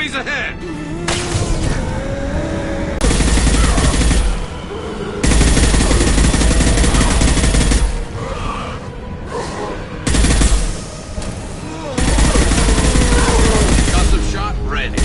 Enemies ahead! Custom shot ready.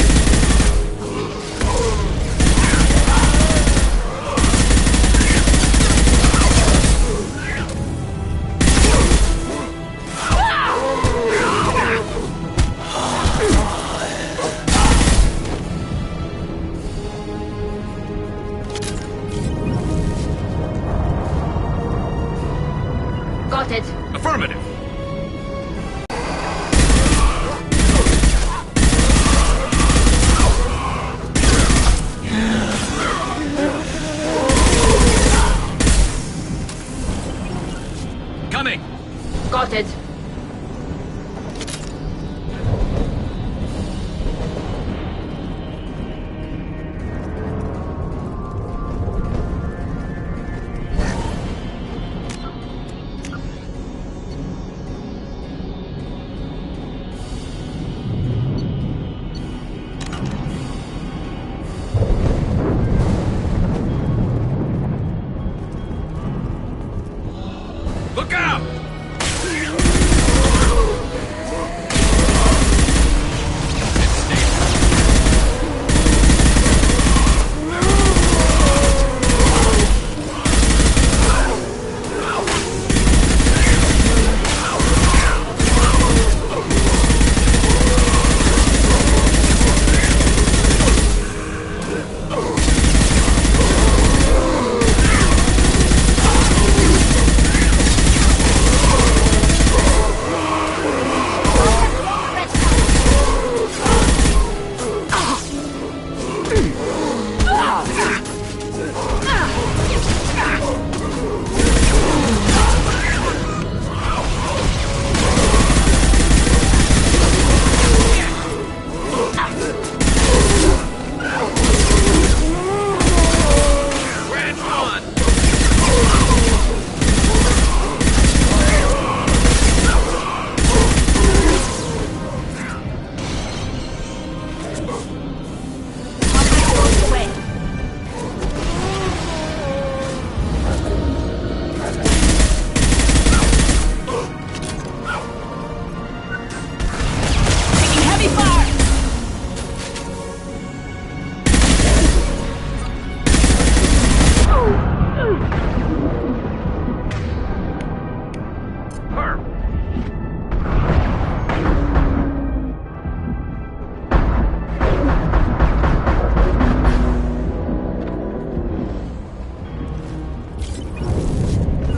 Got it. Affirmative. Coming. Got it. Look out!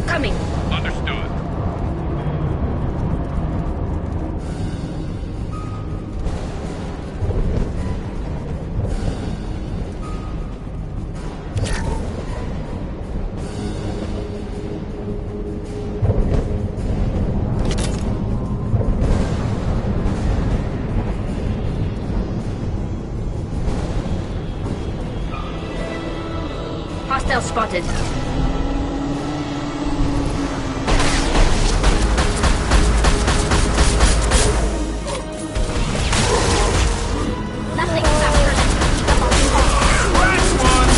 Coming. Understood. Hostile spotted. Nothing faster than picking up on the Last one!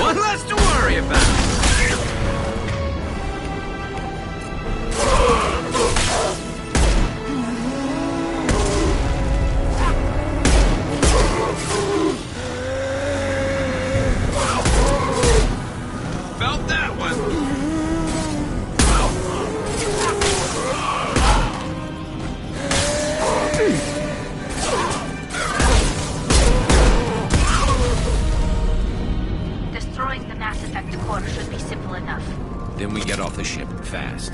One less to worry about. Felt that one. Destroying the Mass Effect core should be simple enough. Then we get off the ship fast.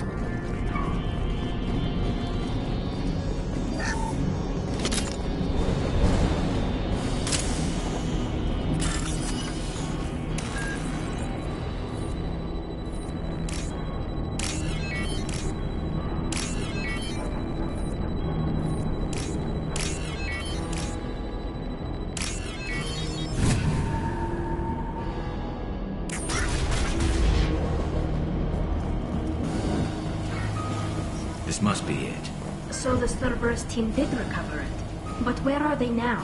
This must be it. So the Cerberus team did recover it. But where are they now?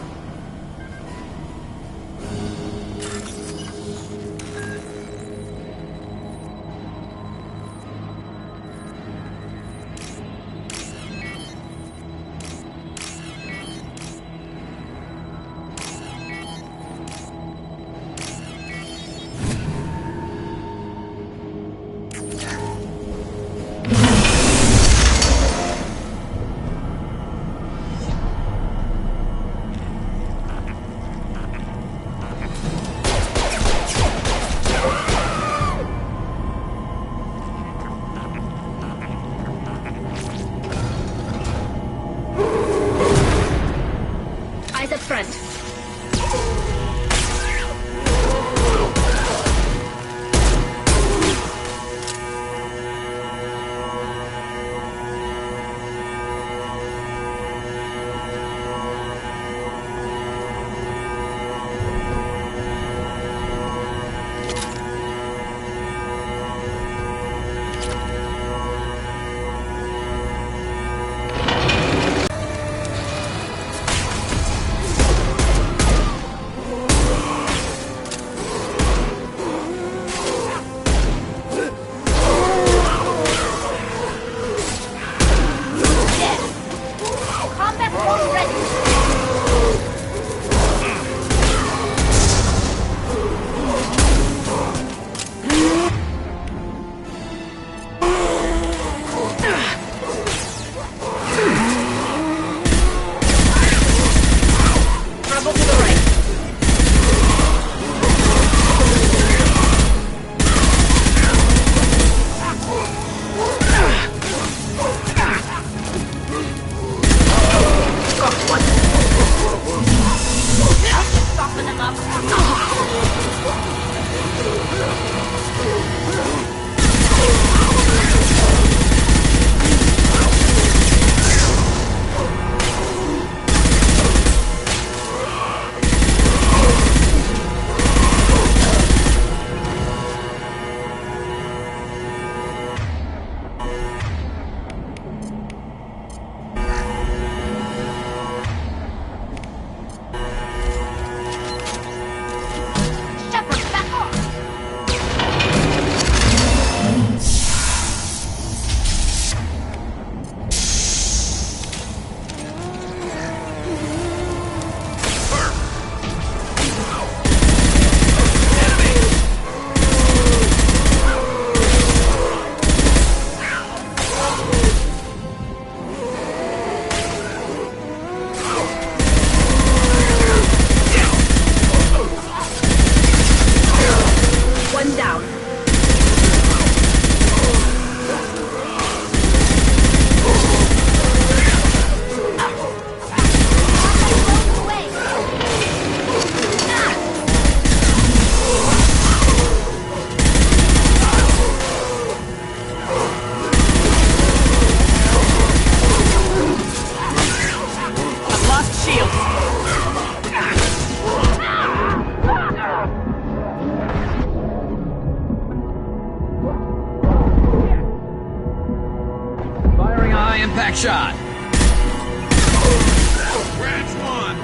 Eyes up front. Got one. Scratch one!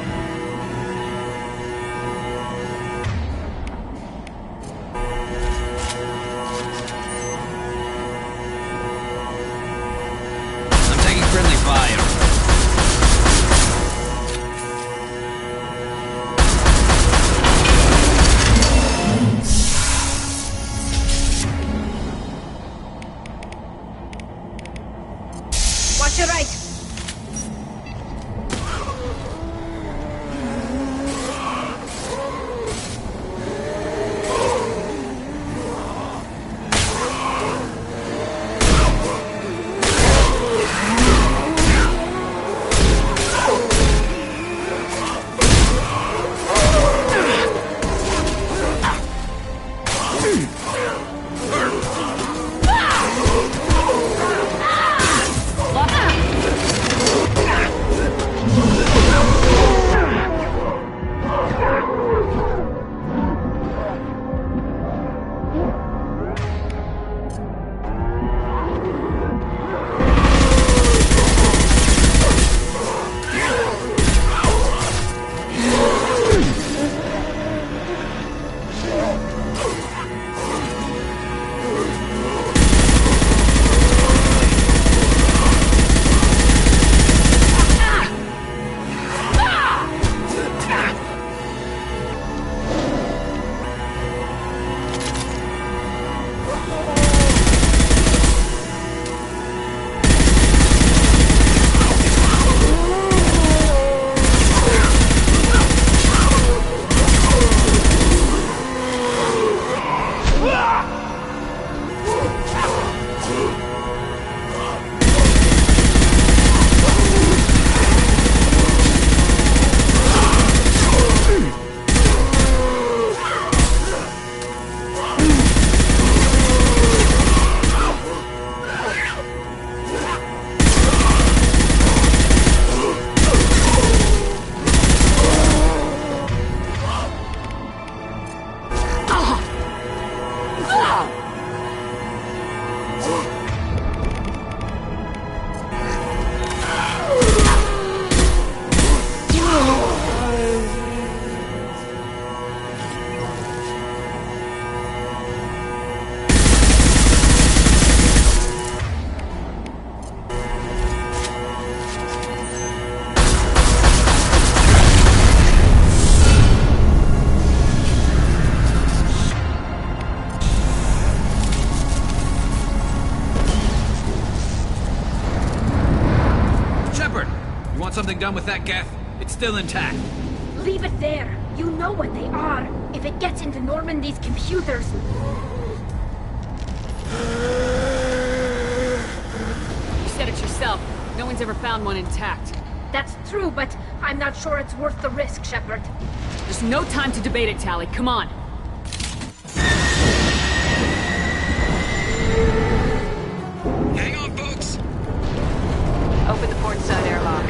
I'm taking friendly fire. Watch your right. Something done with that geth? It's still intact. Leave it there. You know what they are. If it gets into Normandy's computers... You said it yourself. No one's ever found one intact. That's true, but I'm not sure it's worth the risk, Shepard. There's no time to debate it, Tally. Come on. Hang on, folks. Open the port side airlock.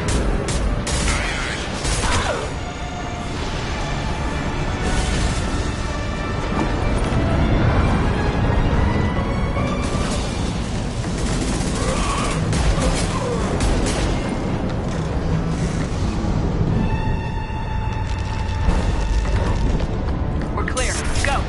We're clear. Go.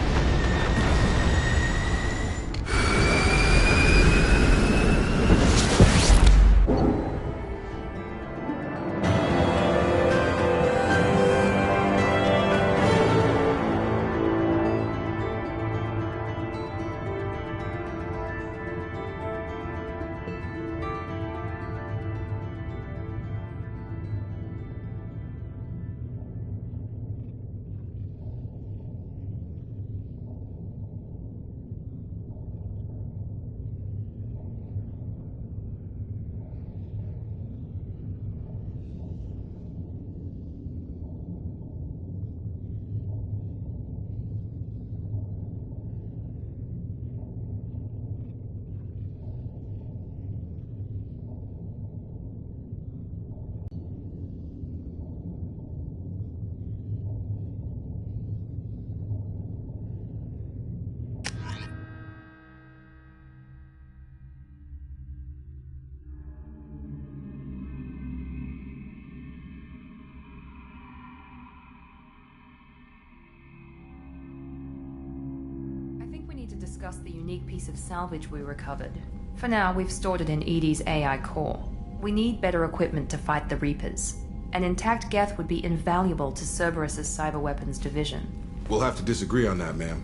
discuss the unique piece of salvage we recovered. For now, we've stored it in Edie's AI core. We need better equipment to fight the Reapers. An intact Geth would be invaluable to Cerberus's cyber weapons division. We'll have to disagree on that, ma'am.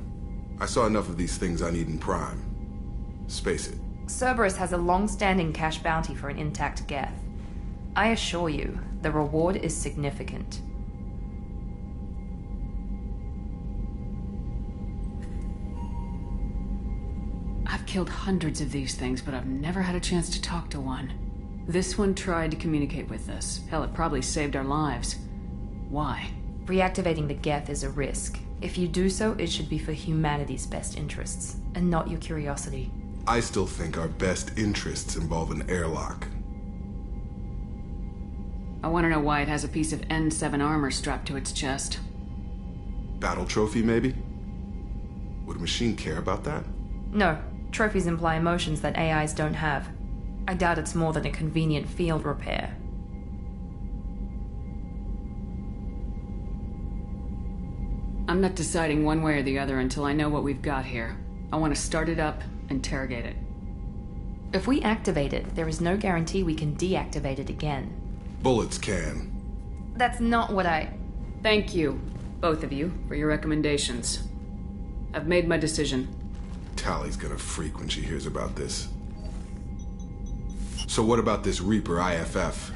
I saw enough of these things I need in Prime. Space it. Cerberus has a long-standing cash bounty for an intact Geth. I assure you, the reward is significant. I've killed hundreds of these things, but I've never had a chance to talk to one. This one tried to communicate with us. Hell, it probably saved our lives. Why? Reactivating the Geth is a risk. If you do so, it should be for humanity's best interests, and not your curiosity. I still think our best interests involve an airlock. I want to know why it has a piece of N7 armor strapped to its chest. Battle trophy, maybe? Would a machine care about that? No. Trophies imply emotions that AIs don't have. I doubt it's more than a convenient field repair. I'm not deciding one way or the other until I know what we've got here. I want to start it up, interrogate it. If we activate it, there is no guarantee we can deactivate it again. Bullets can. That's not what I... Thank you, both of you, for your recommendations. I've made my decision. Tally's gonna freak when she hears about this. So what about this Reaper IFF?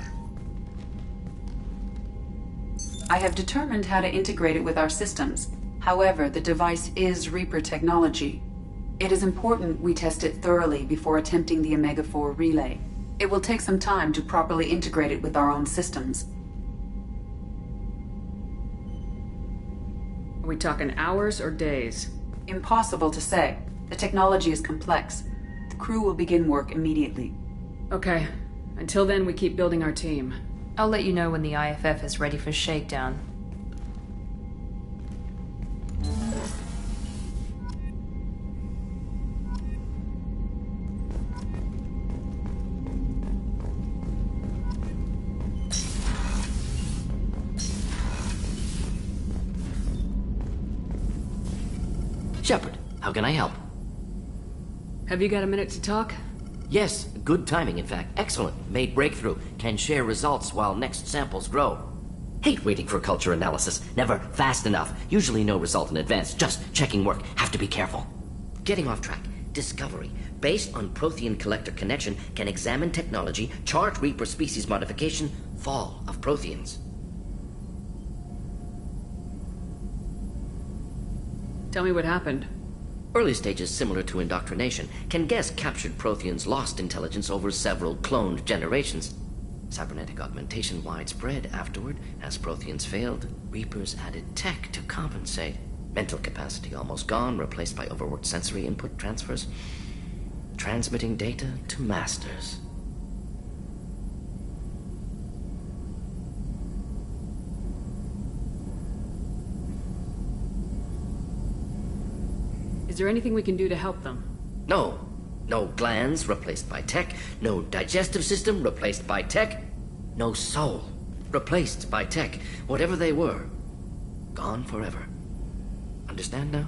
I have determined how to integrate it with our systems. However, the device is Reaper technology. It is important we test it thoroughly before attempting the Omega-4 relay. It will take some time to properly integrate it with our own systems. Are we talking hours or days? Impossible to say. The technology is complex. The crew will begin work immediately. Okay. Until then, we keep building our team. I'll let you know when the IFF is ready for shakedown. Shepard, how can I help? Have you got a minute to talk? Yes, good timing, in fact. Excellent. Made breakthrough. Can share results while next samples grow. Hate waiting for culture analysis. Never fast enough. Usually no result in advance. Just checking work. Have to be careful. Getting off track. Discovery. Based on Prothean collector connection, can examine technology, chart Reaper species modification, fall of Protheans. Tell me what happened. Early stages similar to indoctrination. Can guess captured Protheans lost intelligence over several cloned generations. Cybernetic augmentation widespread afterward. As Protheans failed, Reapers added tech to compensate. Mental capacity almost gone, replaced by overworked sensory input transfers. Transmitting data to masters. Is there anything we can do to help them? No. No glands replaced by tech. No digestive system replaced by tech. No soul replaced by tech. Whatever they were, gone forever. Understand now?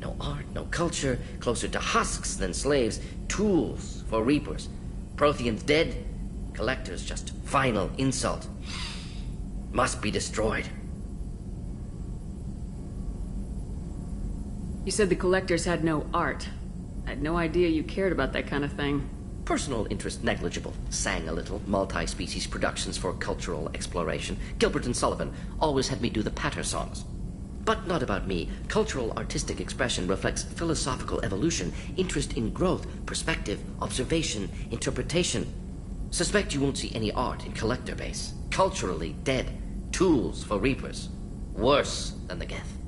No art, no culture, closer to husks than slaves. Tools for Reapers. Protheans dead. Collectors just final insult. Must be destroyed. You said the collectors had no art. I had no idea you cared about that kind of thing. Personal interest negligible. Sang a little. Multi-species productions for cultural exploration. Gilbert and Sullivan always had me do the patter songs. But not about me. Cultural artistic expression reflects philosophical evolution, interest in growth, perspective, observation, interpretation. Suspect you won't see any art in collector base. Culturally dead. Tools for Reapers. Worse than the Geth.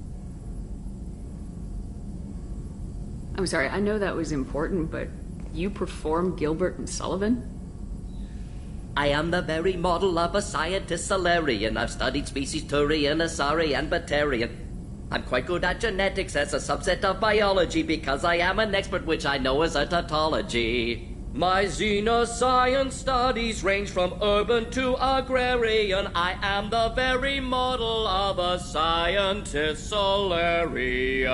I'm sorry, I know that was important, but you perform Gilbert and Sullivan? I am the very model of a scientist Solarian. I've studied species Turian, Asari, and Batarian. I'm quite good at genetics as a subset of biology because I am an expert, which I know is a tautology. My xenoscience studies range from urban to agrarian. I am the very model of a scientist Solarian.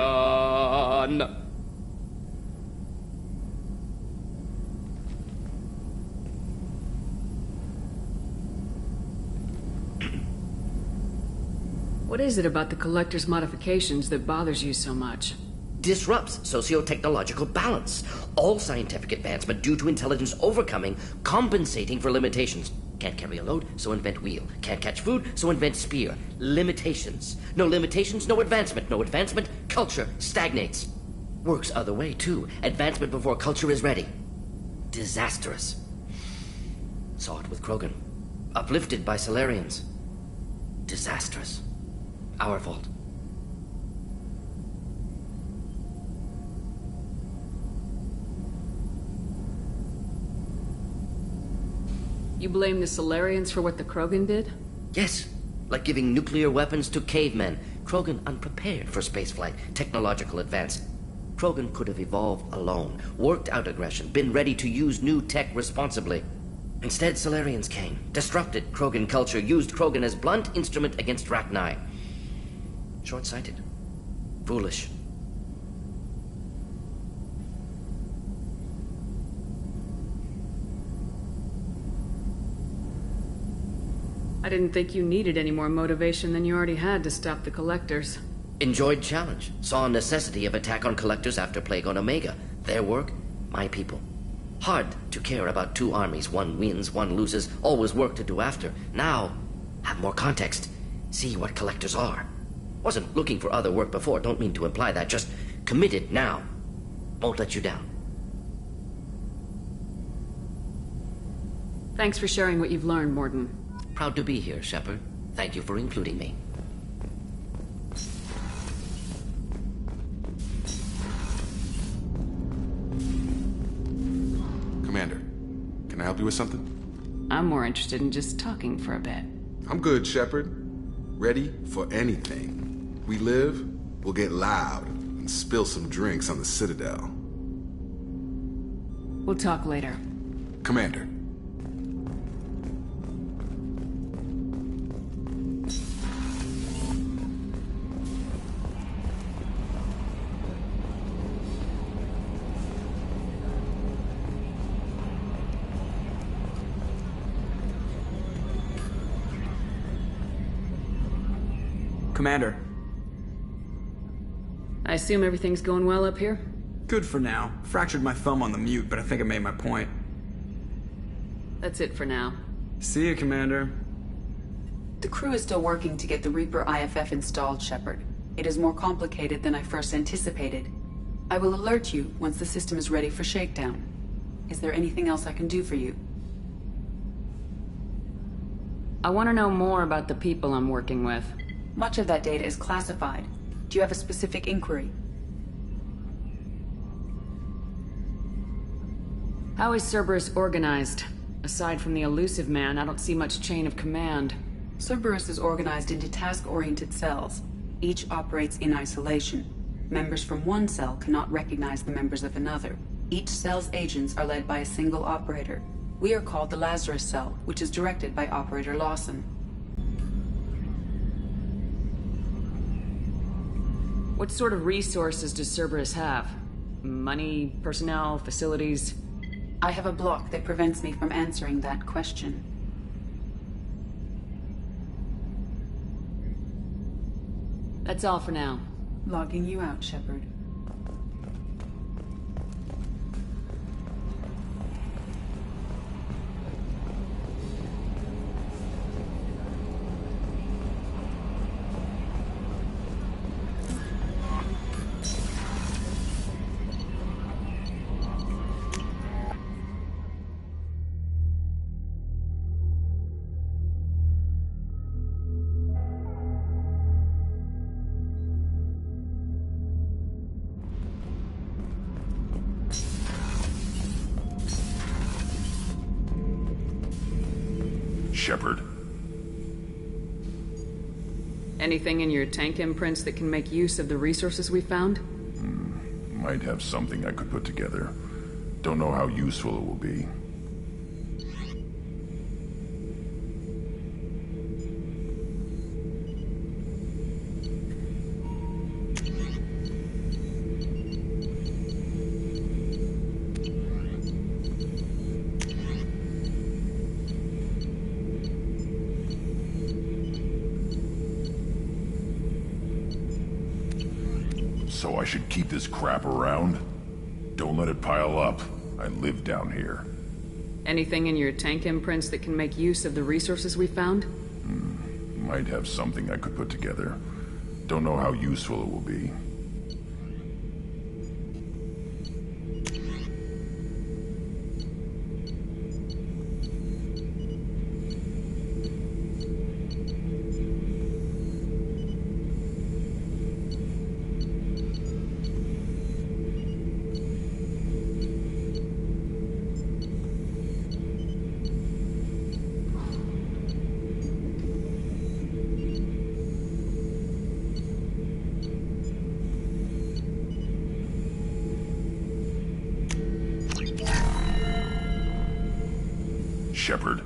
What is it about the Collector's modifications that bothers you so much? Disrupts socio-technological balance. All scientific advancement due to intelligence overcoming, compensating for limitations. Can't carry a load, so invent wheel. Can't catch food, so invent spear. Limitations. No limitations, no advancement. No advancement, culture stagnates. Works other way, too. Advancement before culture is ready. Disastrous. Saw it with Krogan. Uplifted by Solarians. Disastrous. Our fault. You blame the Solarians for what the Krogan did? Yes, like giving nuclear weapons to cavemen. Krogan unprepared for spaceflight, technological advance. Krogan could have evolved alone, worked out aggression, been ready to use new tech responsibly. Instead, Solarians came, disrupted Krogan culture, used Krogan as blunt instrument against Rachni. Short-sighted. Foolish. I didn't think you needed any more motivation than you already had to stop the Collectors. Enjoyed challenge. Saw necessity of attack on Collectors after Plague on Omega. Their work, my people. Hard to care about two armies. One wins, one loses. Always work to do after. Now, have more context. See what Collectors are. Wasn't looking for other work before. Don't mean to imply that. Just committed now. Won't let you down. Thanks for sharing what you've learned, Morden. Proud to be here, Shepard. Thank you for including me. Commander, can I help you with something? I'm more interested in just talking for a bit. I'm good, Shepard. Ready for anything. We live, we'll get loud and spill some drinks on the Citadel. We'll talk later. Commander. Commander. I assume everything's going well up here? Good for now. Fractured my thumb on the mute, but I think I made my point. That's it for now. See you, Commander. The crew is still working to get the Reaper IFF installed, Shepard. It is more complicated than I first anticipated. I will alert you once the system is ready for shakedown. Is there anything else I can do for you? I want to know more about the people I'm working with. Much of that data is classified. Do you have a specific inquiry? How is Cerberus organized? Aside from the elusive man, I don't see much chain of command. Cerberus is organized into task-oriented cells. Each operates in isolation. Members from one cell cannot recognize the members of another. Each cell's agents are led by a single operator. We are called the Lazarus Cell, which is directed by Operator Lawson. What sort of resources does Cerberus have? Money, personnel, facilities? I have a block that prevents me from answering that question. That's all for now. Logging you out, Shepard. Shepard. Anything in your tank imprints that can make use of the resources we found? Might have something I could put together. Don't know how useful it will be. So I should keep this crap around? Don't let it pile up. I live down here. Anything in your tank imprints that can make use of the resources we found? Might have something I could put together. Don't know how useful it will be. Shepard.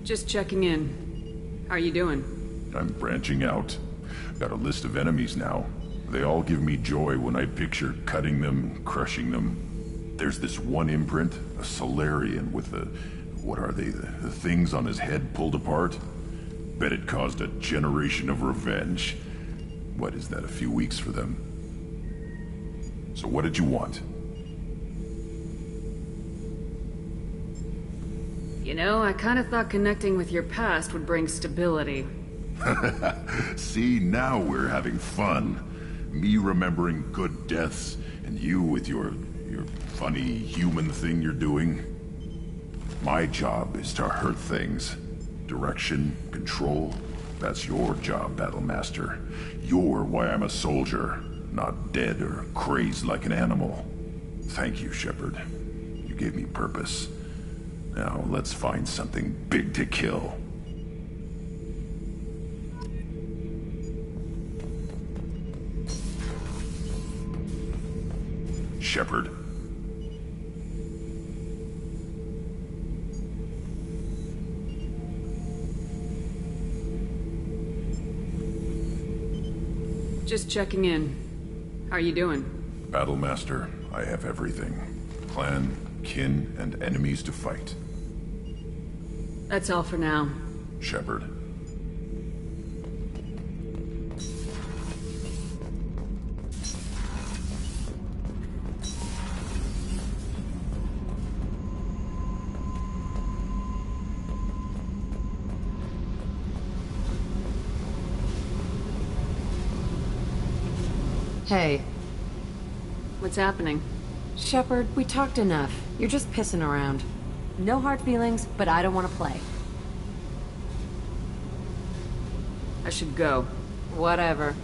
Just checking in. How are you doing? I'm branching out. Got a list of enemies now. They all give me joy when I picture cutting them, crushing them. There's this one imprint, a Solarian with the... what are they? The things on his head pulled apart? Bet it caused a generation of revenge. What is that, a few weeks for them? So what did you want? You know, I kind of thought connecting with your past would bring stability. See, now we're having fun. Me remembering good deaths, and you with your funny human thing you're doing. My job is to hurt things. Direction, control, that's your job, Battlemaster. You're why I'm a soldier, not dead or crazed like an animal. Thank you, Shepard. You gave me purpose. Now, let's find something big to kill. Shepard. Just checking in. How are you doing? Battlemaster, I have everything. Clan, kin, and enemies to fight. That's all for now. Shepard. Hey. What's happening? Shepard, we talked enough. You're just pissing around. No hard feelings, but I don't want to play. I should go. Whatever.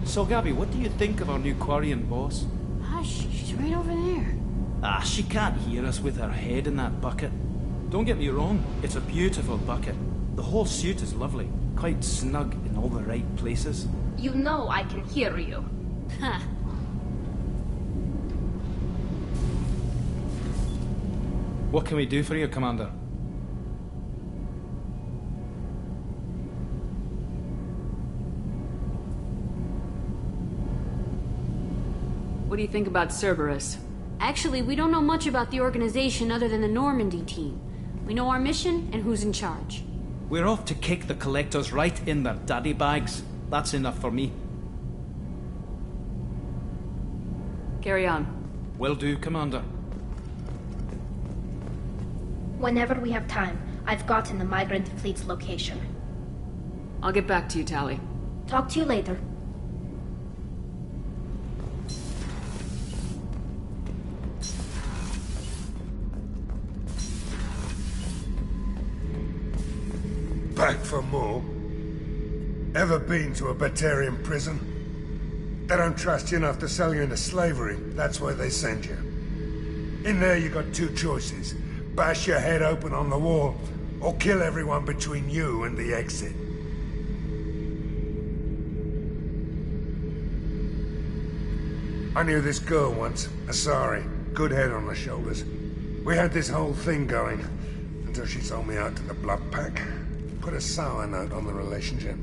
So, Gabby, what do you think of our new Quarian boss? Hush, she's right over there. Ah, she can't hear us with her head in that bucket. Don't get me wrong, it's a beautiful bucket. The whole suit is lovely, quite snug in all the right places. You know I can hear you. Huh. What can we do for you, Commander? What do you think about Cerberus? Actually, we don't know much about the organization other than the Normandy team. We know our mission and who's in charge. We're off to kick the Collectors right in their daddy bags. That's enough for me. Carry on. Will do, Commander. Whenever we have time, I've gotten the migrant fleet's location. I'll get back to you, Tali. Talk to you later. Back for more? Ever been to a Batarian prison? They don't trust you enough to sell you into slavery. That's why they send you. In there you got two choices. Bash your head open on the wall, or kill everyone between you and the exit. I knew this girl once, Asari. Good head on her shoulders. We had this whole thing going, until she sold me out to the Blood Pack. Put a sour note on the relationship.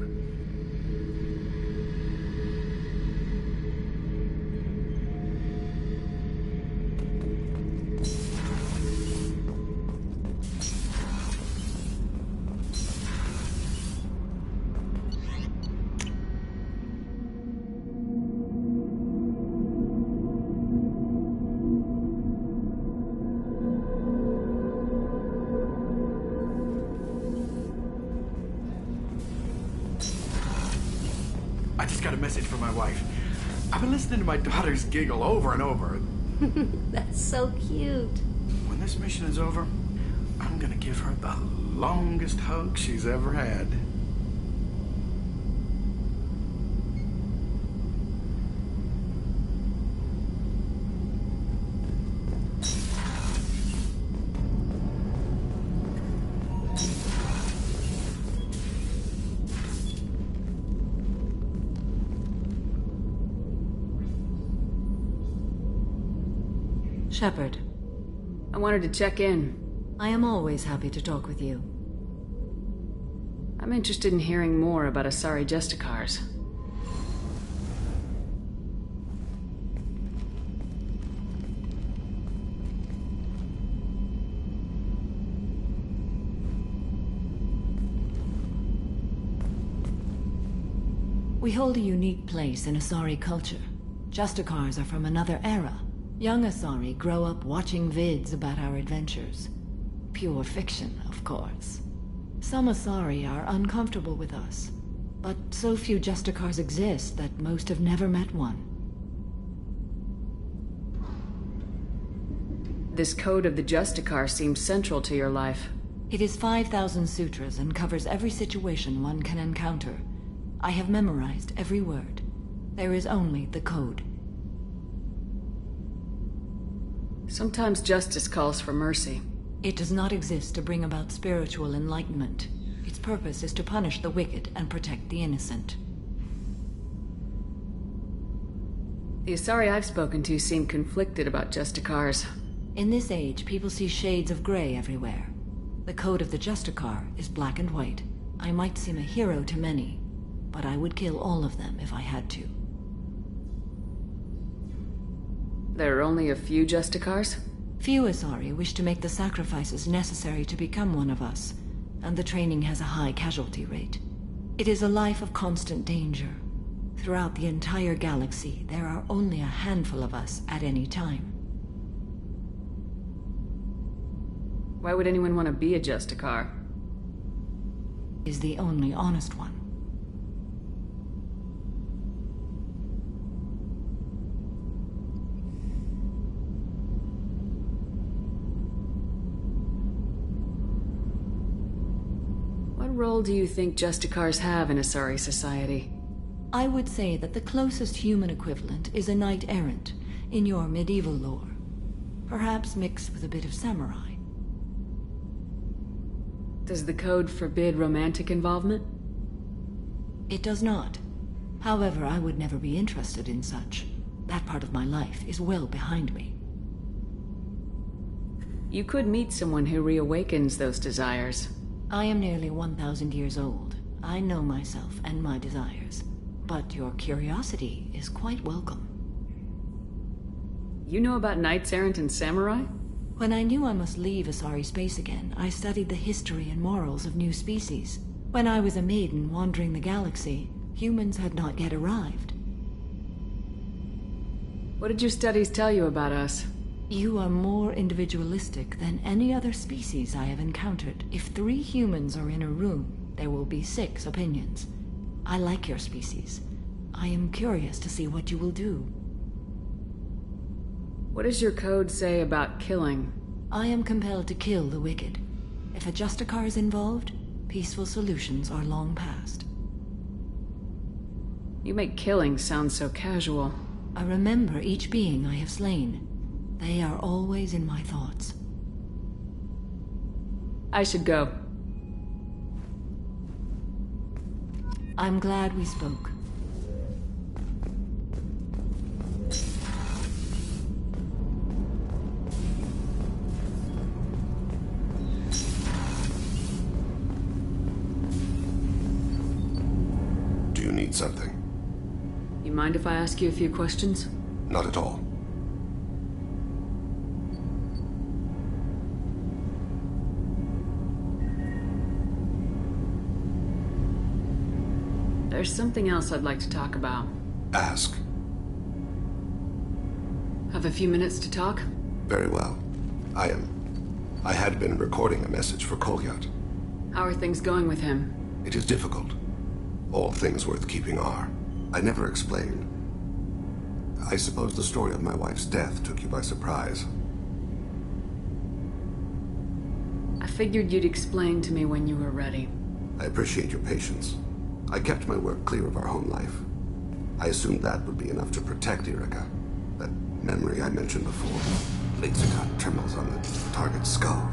I just got a message from my wife. I've been listening to my daughters giggle over and over. That's so cute. When this mission is over, I'm gonna give her the longest hug she's ever had. Shepard. I wanted to check in. I am always happy to talk with you. I'm interested in hearing more about Asari Justicars. We hold a unique place in Asari culture. Justicars are from another era. Young Asari grow up watching vids about our adventures. Pure fiction, of course. Some Asari are uncomfortable with us, but so few Justicars exist that most have never met one. This code of the Justicar seems central to your life. It is 5,000 sutras and covers every situation one can encounter. I have memorized every word. There is only the code. Sometimes justice calls for mercy. It does not exist to bring about spiritual enlightenment. Its purpose is to punish the wicked and protect the innocent. The Asari I've spoken to seem conflicted about Justicars. In this age, people see shades of gray everywhere. The code of the Justicar is black and white. I might seem a hero to many, but I would kill all of them if I had to. There are only a few Justicars? Few Asari wish to make the sacrifices necessary to become one of us, and the training has a high casualty rate. It is a life of constant danger. Throughout the entire galaxy, there are only a handful of us at any time. Why would anyone want to be a Justicar? Is the only honest one. What role do you think Justicars have in Asari society? I would say that the closest human equivalent is a knight-errant in your medieval lore. Perhaps mixed with a bit of samurai. Does the code forbid romantic involvement? It does not. However, I would never be interested in such. That part of my life is well behind me. You could meet someone who reawakens those desires. I am nearly 1,000 years old. I know myself and my desires. But your curiosity is quite welcome. You know about knights errant and samurai? When I knew I must leave Asari space again, I studied the history and morals of new species. When I was a maiden wandering the galaxy, humans had not yet arrived. What did your studies tell you about us? You are more individualistic than any other species I have encountered. If 3 humans are in a room, there will be 6 opinions. I like your species. I am curious to see what you will do. What does your code say about killing? I am compelled to kill the wicked. If a Justicar is involved, peaceful solutions are long past. You make killing sound so casual. I remember each being I have slain. They are always in my thoughts. I should go. I'm glad we spoke. Do you need something? You mind if I ask you a few questions? Not at all. There's something else I'd like to talk about. Ask. Have a few minutes to talk? Very well. I had been recording a message for Kolyat. How are things going with him? It is difficult. All things worth keeping are. I never explained. I suppose the story of my wife's death took you by surprise. I figured you'd explain to me when you were ready. I appreciate your patience. I kept my work clear of our home life. I assumed that would be enough to protect Erica. That memory I mentioned before. Laser dot trembles on the target's skull.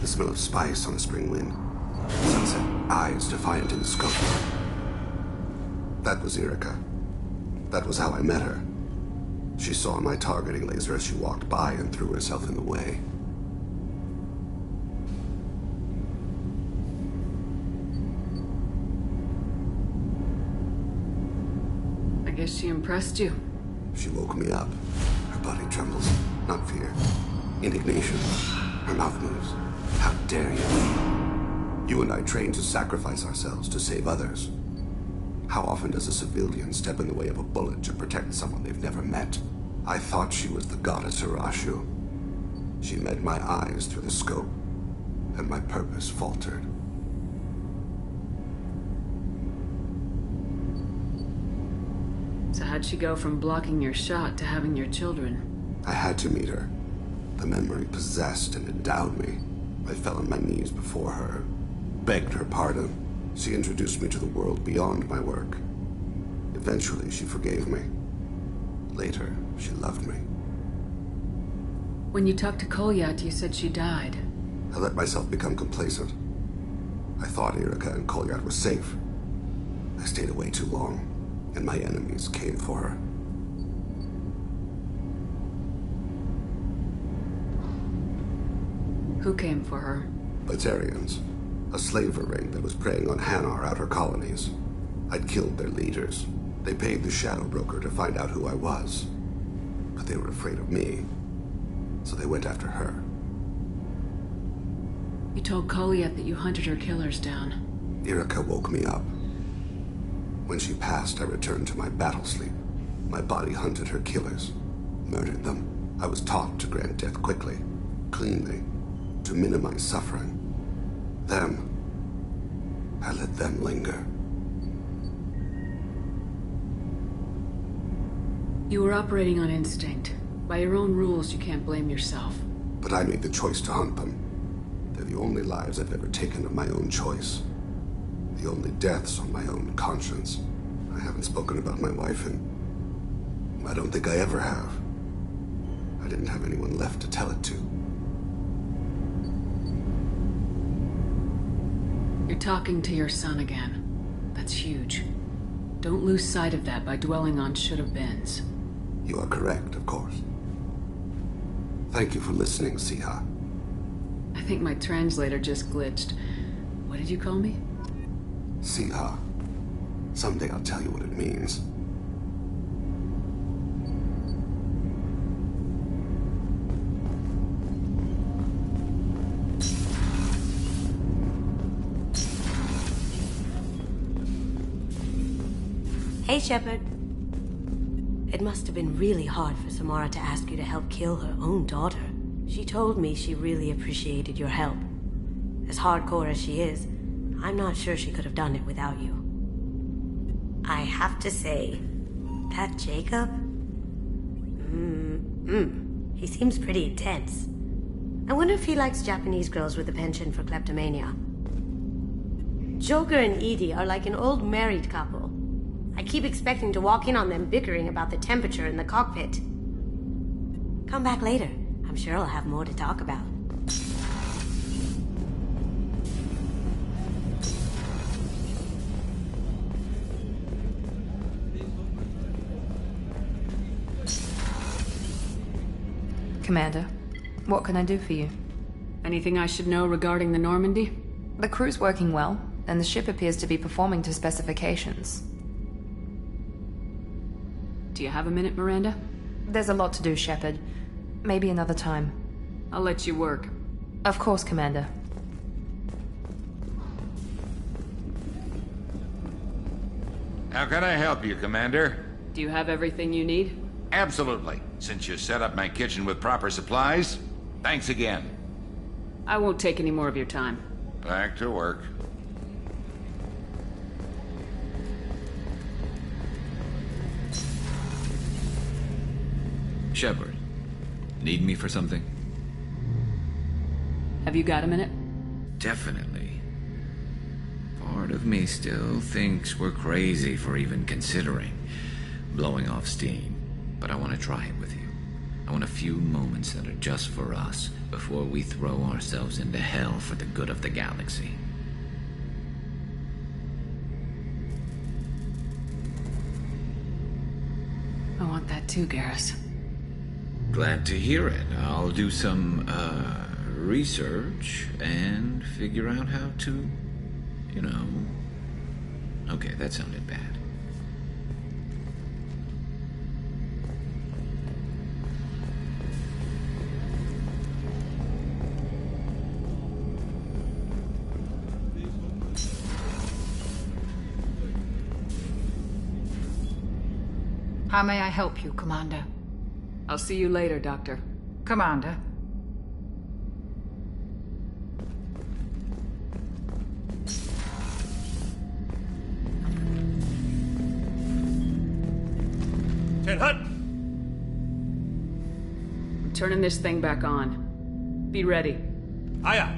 The smell of spice on a spring wind. Sunset eyes defiant in the scope. That was Erica. That was how I met her. She saw my targeting laser as she walked by and threw herself in the way. I guess she impressed you. She woke me up. Her body trembles. Not fear. Indignation. Her mouth moves. How dare you? You and I trained to sacrifice ourselves to save others. How often does a civilian step in the way of a bullet to protect someone they've never met? I thought she was the goddess Arashu. She met my eyes through the scope, and my purpose faltered. So how'd she go from blocking your shot to having your children? I had to meet her. The memory possessed and endowed me. I fell on my knees before her, begged her pardon. She introduced me to the world beyond my work. Eventually, she forgave me. Later, she loved me. When you talked to Kolyat, you said she died. I let myself become complacent. I thought Erica and Kolyat were safe. I stayed away too long, and my enemies came for her. Who came for her? Batarians. A slaver ring that was preying on Hanar outer colonies. I'd killed their leaders. They paid the Shadow Broker to find out who I was. But they were afraid of me, so they went after her. You told Kolyat that you hunted her killers down. Erica woke me up. When she passed, I returned to my battle sleep. My body hunted her killers, murdered them. I was taught to grant death quickly, cleanly, to minimize suffering. Them, I let them linger. You were operating on instinct. By your own rules, you can't blame yourself. But I made the choice to hunt them. They're the only lives I've ever taken of my own choice. The only deaths on my own conscience. I haven't spoken about my wife, and I don't think I ever have. I didn't have anyone left to tell it to. You're talking to your son again. That's huge. Don't lose sight of that by dwelling on should-have-beens. You are correct, of course. Thank you for listening, Siha. I think my translator just glitched. What did you call me? Siha. Someday I'll tell you what it means. Hey, Shepard. It must have been really hard for Samara to ask you to help kill her own daughter. She told me she really appreciated your help. As hardcore as she is, I'm not sure she could have done it without you. I have to say, that Jacob? He seems pretty intense. I wonder if he likes Japanese girls with a penchant for kleptomania. Joker and Edie are like an old married couple. I keep expecting to walk in on them bickering about the temperature in the cockpit. Come back later. I'm sure I'll have more to talk about. Commander, what can I do for you? Anything I should know regarding the Normandy? The crew's working well, and the ship appears to be performing to specifications. Do you have a minute, Miranda? There's a lot to do, Shepard. Maybe another time. I'll let you work. Of course, Commander. How can I help you, Commander? Do you have everything you need? Absolutely. Since you set up my kitchen with proper supplies, thanks again. I won't take any more of your time. Back to work. Shepard, need me for something? Have you got a minute? Definitely. Part of me still thinks we're crazy for even considering blowing off steam, but I want to try it with you. I want a few moments that are just for us before we throw ourselves into hell for the good of the galaxy. I want that too, Garrus. Glad to hear it. I'll do some, research and figure out how to, you know... Okay, that sounded bad. How may I help you, Commander? I'll see you later, Doctor. Commander? Ten Hut! I'm turning this thing back on. Be ready. Aye.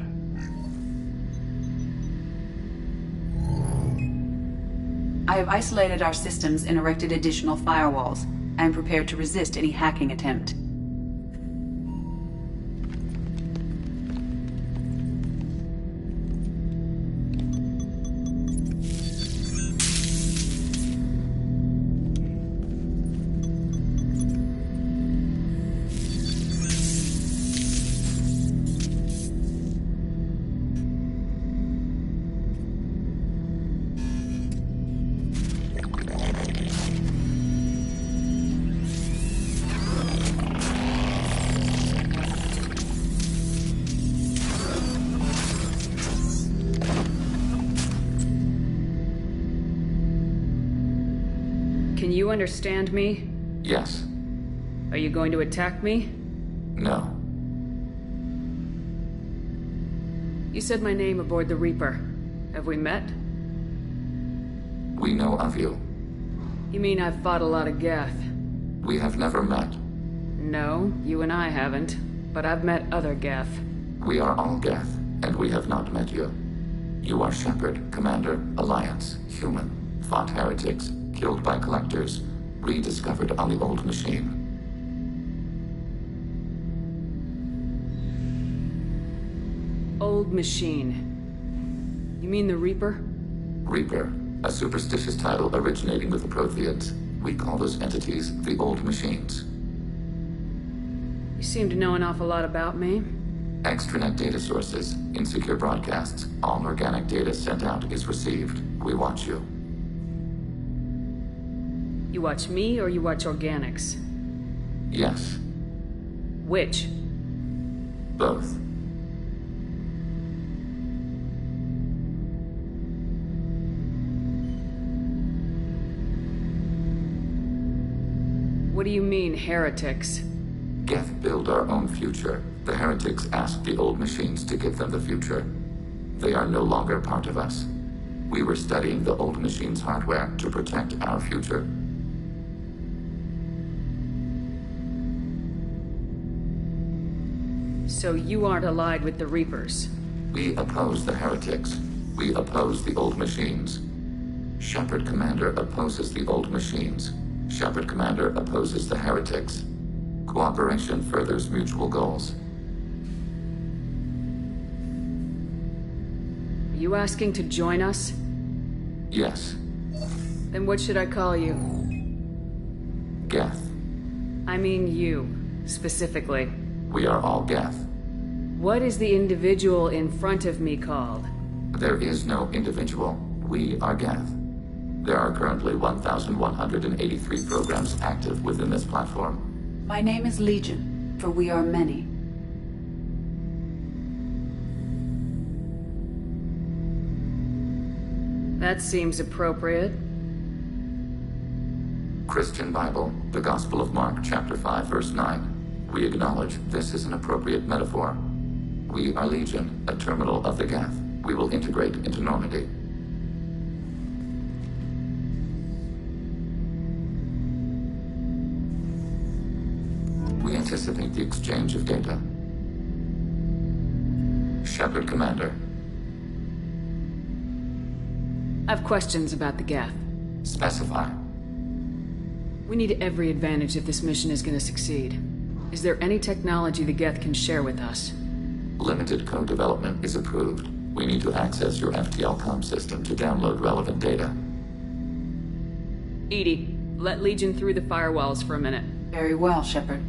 I have isolated our systems and erected additional firewalls. I am prepared to resist any hacking attempt. Can you understand me? Yes. Are you going to attack me? No. You said my name aboard the Reaper. Have we met? We know of you. You mean I've fought a lot of Geth? We have never met. No, you and I haven't. But I've met other Geth. We are all Geth, and we have not met you. You are Shepard, Commander, Alliance, human, fought heretics, killed by collectors, rediscovered on the old machine. Old machine. You mean the Reaper? Reaper, a superstitious title originating with the Protheans. We call those entities the old machines. You seem to know an awful lot about me. Extranet data sources, insecure broadcasts, all organic data sent out is received. We watch you. You watch me or you watch organics? Yes. Which? Both. What do you mean, heretics? Geth build our own future. The heretics asked the old machines to give them the future. They are no longer part of us. We were studying the old machines' hardware to protect our future. So you aren't allied with the Reapers? We oppose the heretics. We oppose the old machines. Shepard Commander opposes the old machines. Shepard Commander opposes the heretics. Cooperation furthers mutual goals. Are you asking to join us? Yes. Then what should I call you? Geth. I mean you, specifically. We are all Geth. What is the individual in front of me called? There is no individual. We are Geth. There are currently 1,183 programs active within this platform. My name is Legion, for we are many. That seems appropriate. Christian Bible, the Gospel of Mark, chapter 5, verse 9. We acknowledge this is an appropriate metaphor. We are Legion, a terminal of the Geth. We will integrate into Normandy. anticipate the exchange of data. Shepard Commander. I have questions about the Geth. Specify. We need every advantage if this mission is going to succeed. Is there any technology the Geth can share with us? Limited code development is approved. We need to access your FTL comm system to download relevant data. EDI, let Legion through the firewalls for a minute. Very well, Shepard.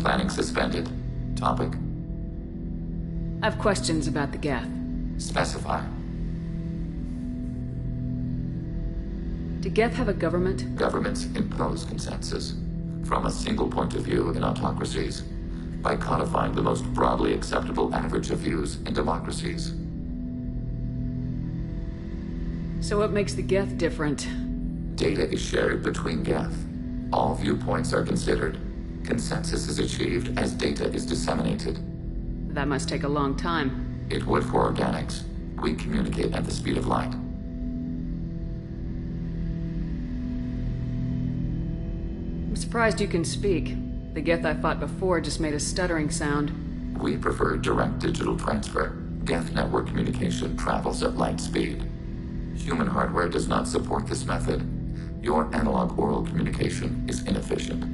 Planning suspended. Topic? I have questions about the Geth. Specify. Do Geth have a government? Governments impose consensus from a single point of view in autocracies by codifying the most broadly acceptable average of views in democracies. So what makes the Geth different? Data is shared between Geth. All viewpoints are considered. Consensus is achieved as data is disseminated. That must take a long time. It would for organics. We communicate at the speed of light. I'm surprised you can speak. The Geth I fought before just made a stuttering sound. We prefer direct digital transfer. Geth network communication travels at light speed. Human hardware does not support this method. Your analog oral communication is inefficient.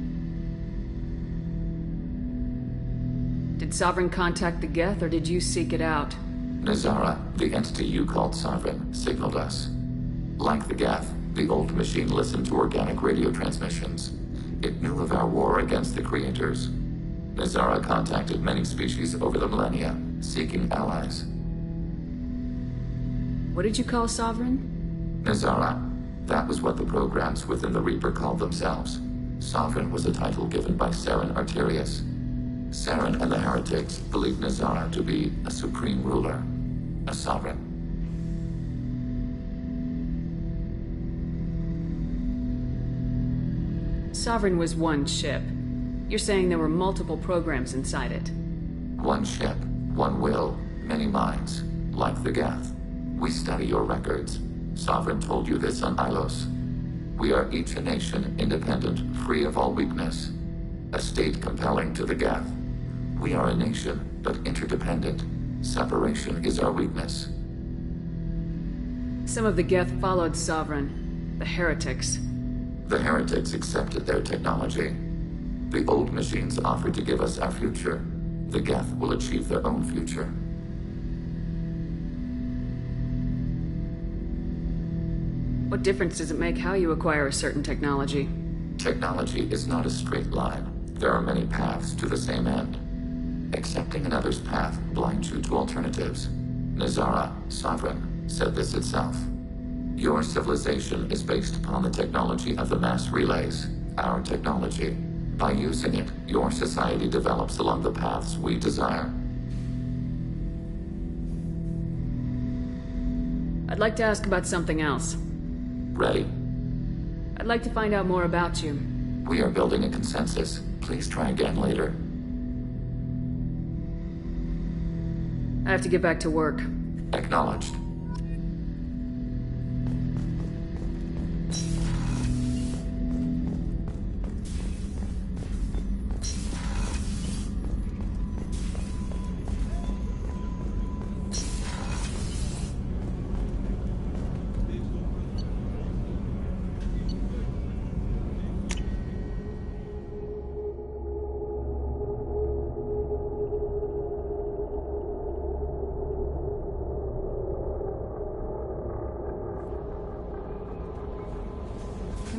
Did Sovereign contact the Geth, or did you seek it out? Nazara, the entity you called Sovereign, signaled us. Like the Geth, the old machine listened to organic radio transmissions. It knew of our war against the creators. Nazara contacted many species over the millennia, seeking allies. What did you call Sovereign? Nazara. That was what the programs within the Reaper called themselves. Sovereign was a title given by Saren Arterius. Saren and the heretics believed Nazara to be a supreme ruler, a sovereign. Sovereign was one ship. You're saying there were multiple programs inside it. One ship, one will, many minds, like the Geth. We study your records. Sovereign told you this on Ilos. We are each a nation, independent, free of all weakness. A state compelling to the Geth. We are a nation, but interdependent. Separation is our weakness. Some of the Geth followed Sovereign. The heretics. The heretics accepted their technology. The old machines offered to give us our future. The Geth will achieve their own future. What difference does it make how you acquire a certain technology? Technology is not a straight line. There are many paths to the same end. Accepting another's path blinds you to alternatives. Nazara, Sovereign, said this itself. Your civilization is based upon the technology of the mass relays, our technology. By using it, your society develops along the paths we desire. I'd like to ask about something else. Ready? I'd like to find out more about you. We are building a consensus. Please try again later. I have to get back to work. Acknowledged.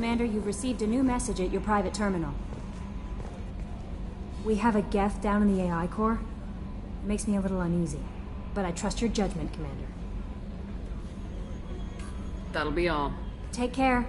Commander, you've received a new message at your private terminal. We have a Geth down in the AI core. It makes me a little uneasy, but I trust your judgment, Commander. That'll be all. Take care.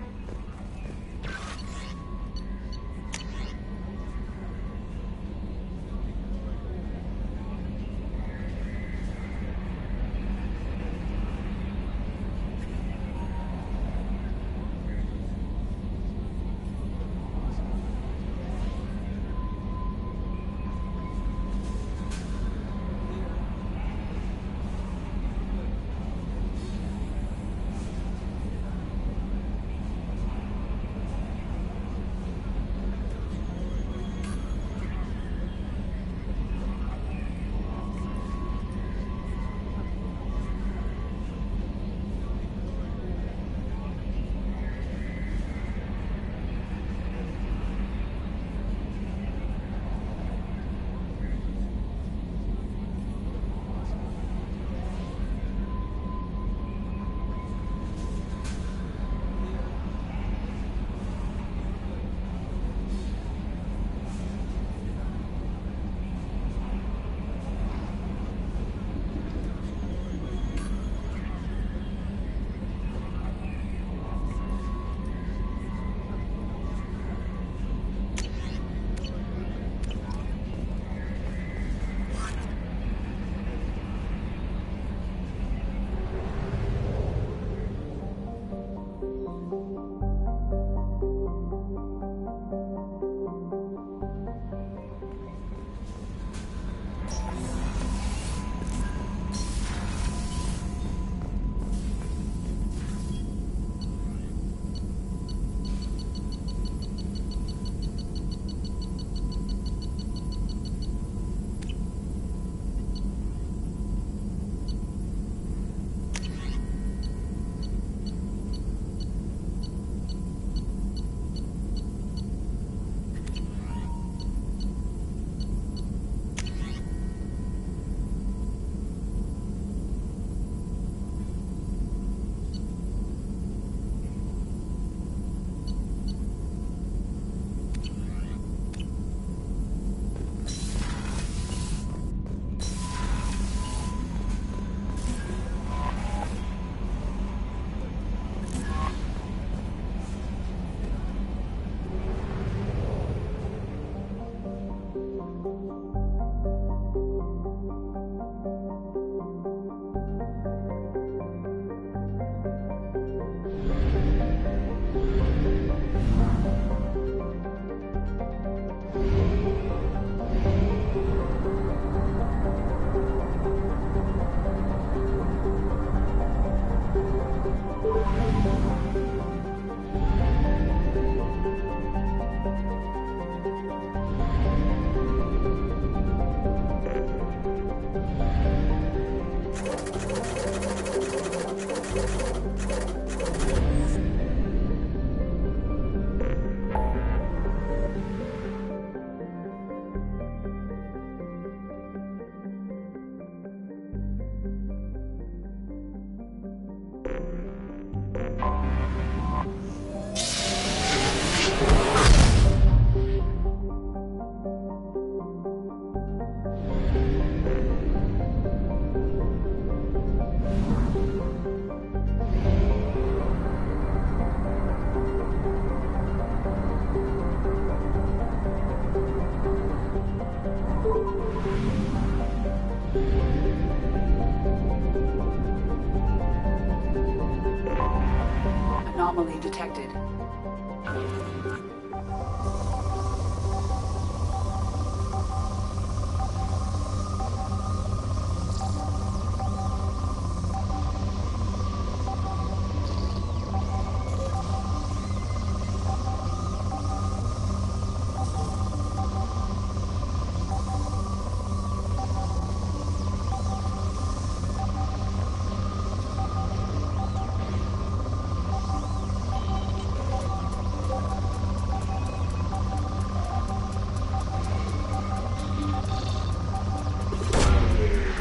Anomaly detected.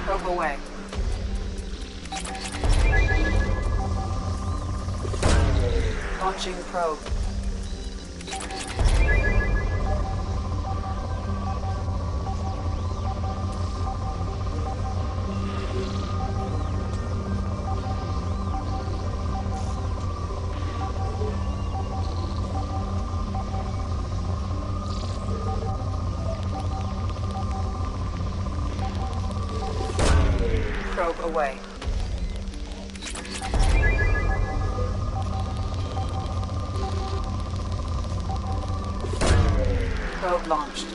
Probe away. Launching probe. away. Probe launched.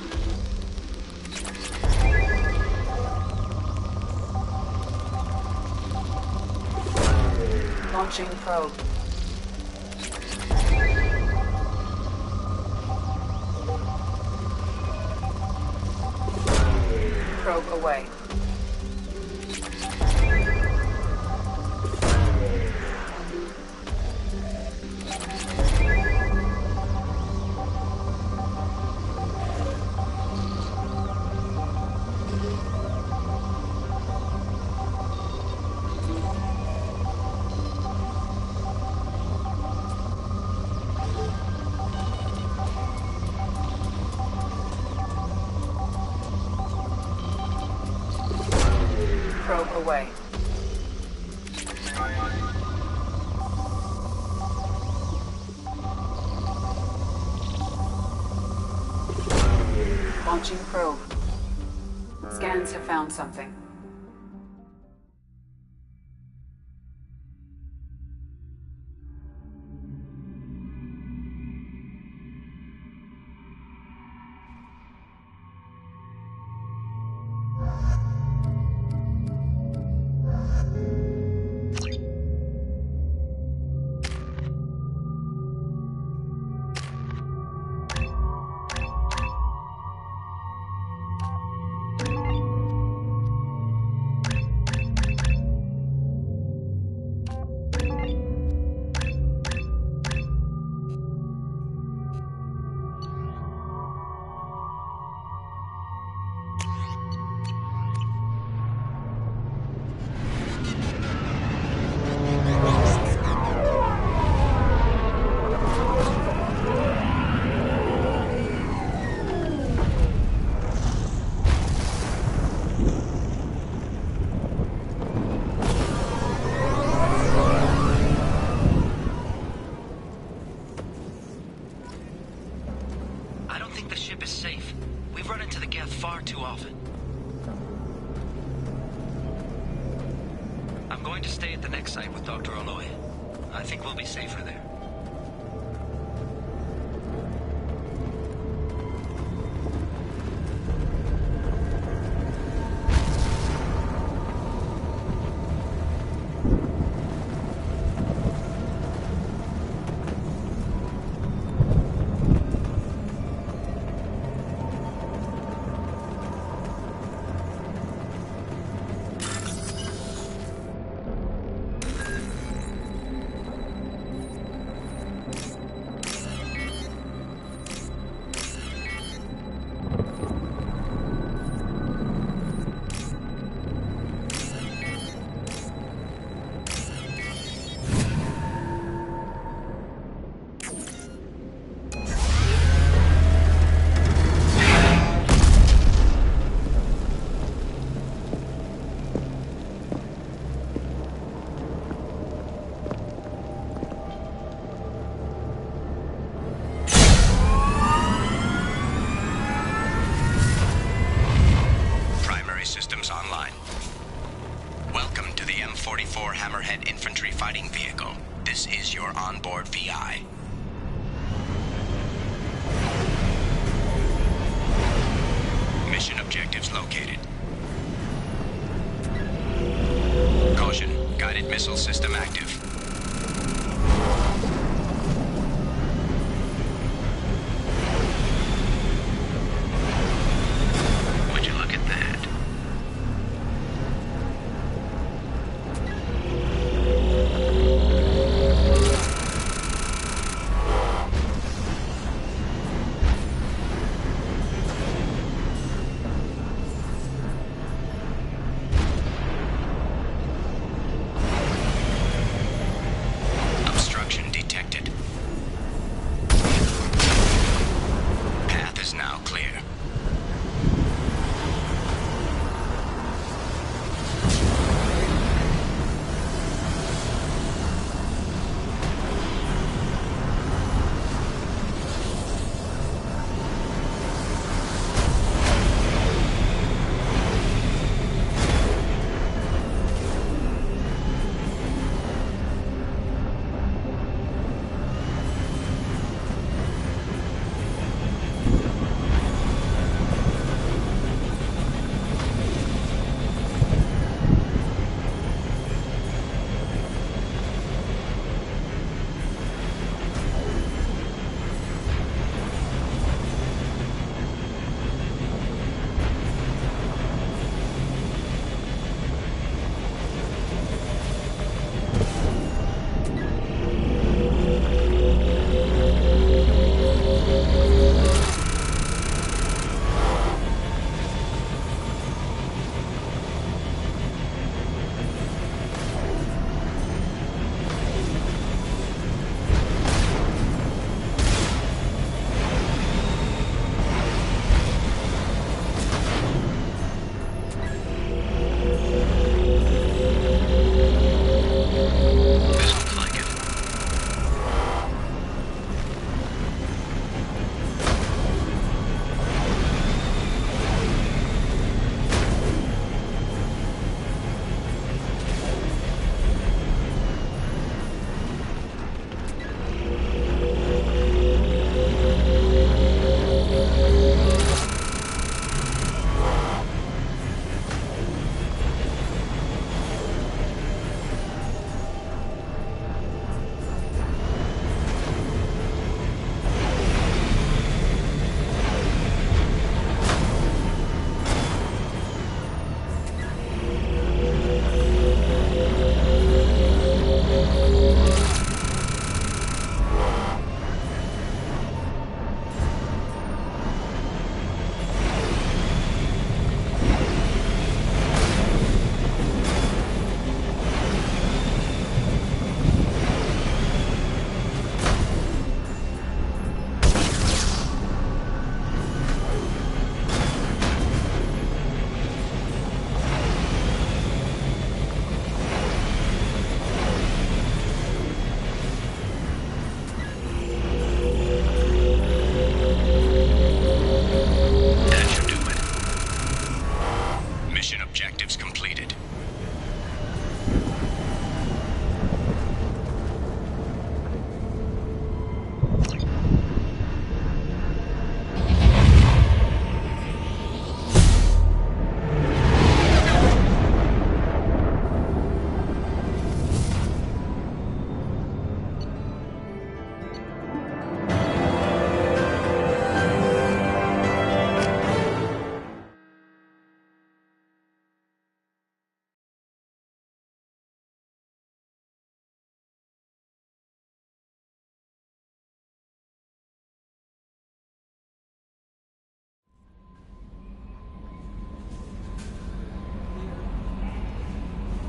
Launching probe. Probe away. Probe away. Launching probe. Scans have found something.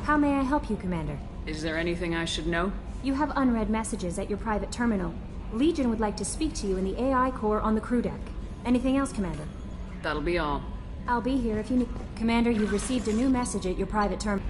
How may I help you, Commander? Is there anything I should know? You have unread messages at your private terminal. Legion would like to speak to you in the AI core on the crew deck. Anything else, Commander? That'll be all. I'll be here if you need... Commander, you've received a new message at your private terminal.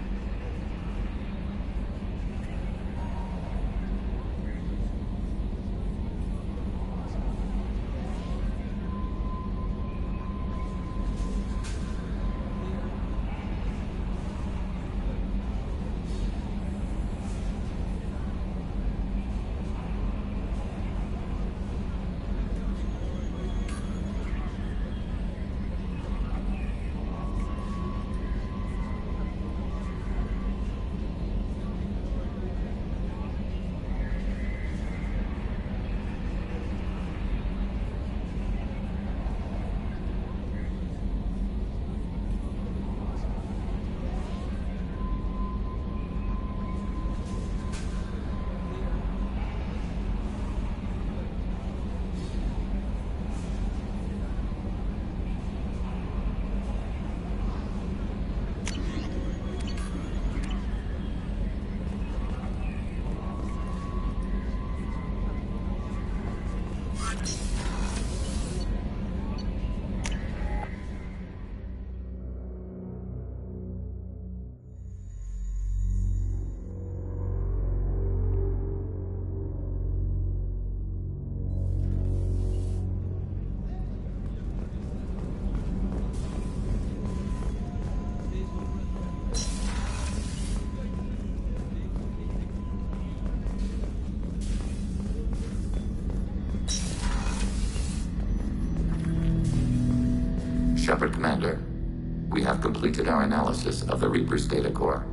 Shepard Commander, we have completed our analysis of the Reaper's data core.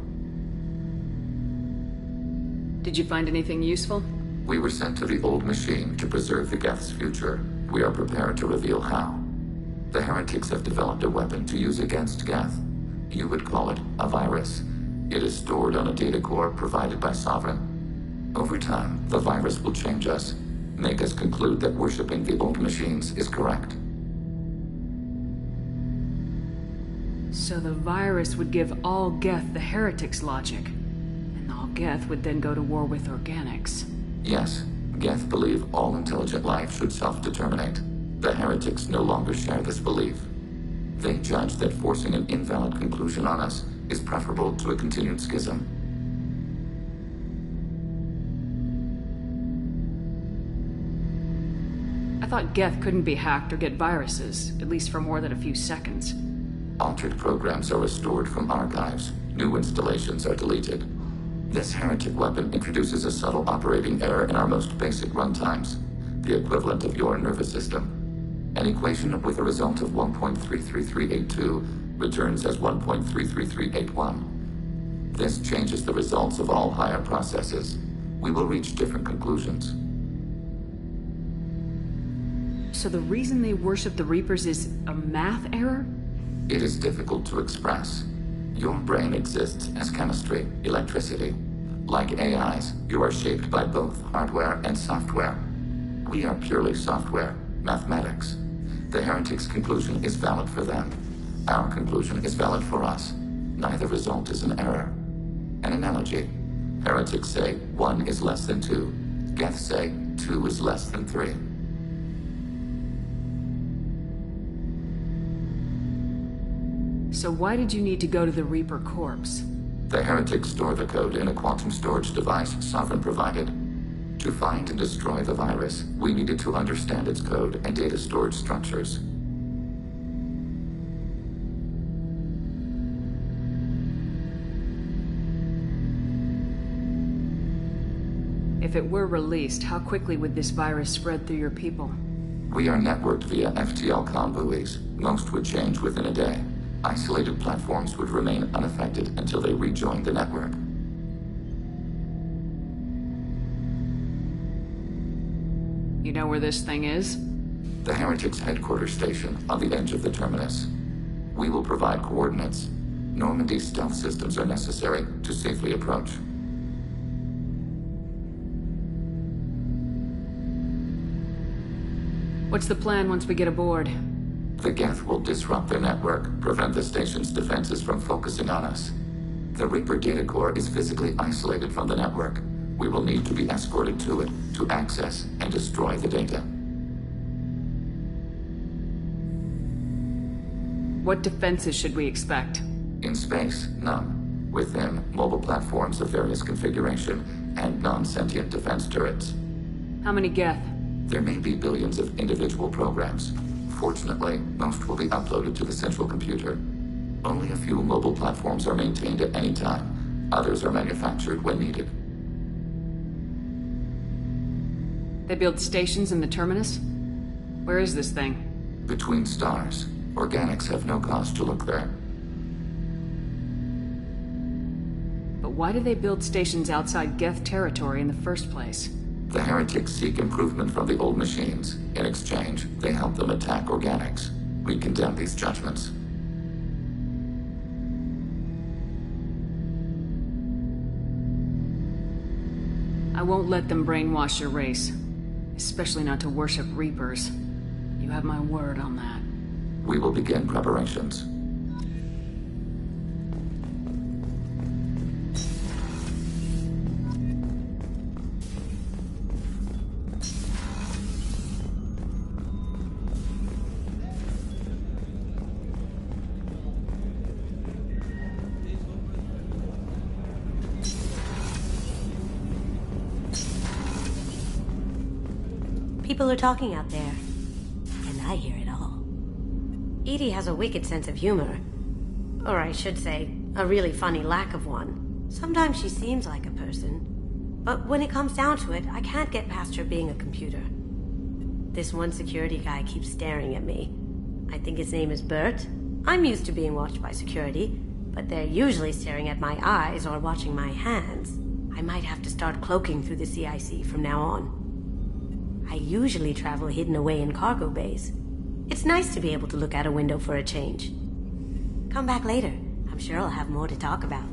Did you find anything useful? We were sent to the old machine to preserve the Geth's future. We are prepared to reveal how. The heretics have developed a weapon to use against Geth. You would call it a virus. It is stored on a data core provided by Sovereign. Over time, the virus will change us, make us conclude that worshipping the old machines is correct. So the virus would give all Geth the heretics' logic, and all Geth would then go to war with organics. Yes, Geth believe all intelligent life should self-determinate. The heretics no longer share this belief. They judge that forcing an invalid conclusion on us is preferable to a continued schism. I thought Geth couldn't be hacked or get viruses, at least for more than a few seconds. Altered programs are restored from archives. New installations are deleted. This heretic weapon introduces a subtle operating error in our most basic runtimes, the equivalent of your nervous system. An equation with a result of 1.33382 returns as 1.33381. This changes the results of all higher processes. We will reach different conclusions. So the reason they worship the Reapers is a math error? It is difficult to express. Your brain exists as chemistry, electricity. Like AIs, you are shaped by both hardware and software. We are purely software, mathematics. The heretics' conclusion is valid for them. Our conclusion is valid for us. Neither result is an error. An analogy. Heretics say 1 is less than 2. Geth say 2 is less than 3. So why did you need to go to the Reaper corpse? The heretics store the code in a quantum storage device Sovereign provided. To find and destroy the virus, we needed to understand its code and data storage structures. If it were released, how quickly would this virus spread through your people? We are networked via FTL comm buoys. Most would change within a day. Isolated platforms would remain unaffected until they rejoined the network. You know where this thing is? The heretics' headquarters station on the edge of the terminus. We will provide coordinates. Normandy's stealth systems are necessary to safely approach. What's the plan once we get aboard? The Geth will disrupt their network, prevent the station's defenses from focusing on us. The Reaper data core is physically isolated from the network. We will need to be escorted to it to access and destroy the data. What defenses should we expect? In space, none. Within, mobile platforms of various configuration and non-sentient defense turrets. How many Geth? There may be billions of individual programs. Fortunately, most will be uploaded to the central computer. Only a few mobile platforms are maintained at any time. Others are manufactured when needed. They build stations in the terminus? Where is this thing? Between stars. Organics have no cause to look there. But why do they build stations outside Geth territory in the first place? The heretics seek improvement from the old machines. In exchange, they help them attack organics. We condemn these judgments. I won't let them brainwash your race. Especially not to worship Reapers. You have my word on that. We will begin preparations. People are talking out there, and I hear it all. Edie has a wicked sense of humor. Or I should say, a really funny lack of one. Sometimes she seems like a person, but when it comes down to it, I can't get past her being a computer. This one security guy keeps staring at me. I think his name is Bert. I'm used to being watched by security, but they're usually staring at my eyes or watching my hands. I might have to start cloaking through the CIC from now on. I usually travel hidden away in cargo bays. It's nice to be able to look out a window for a change. Come back later. I'm sure I'll have more to talk about.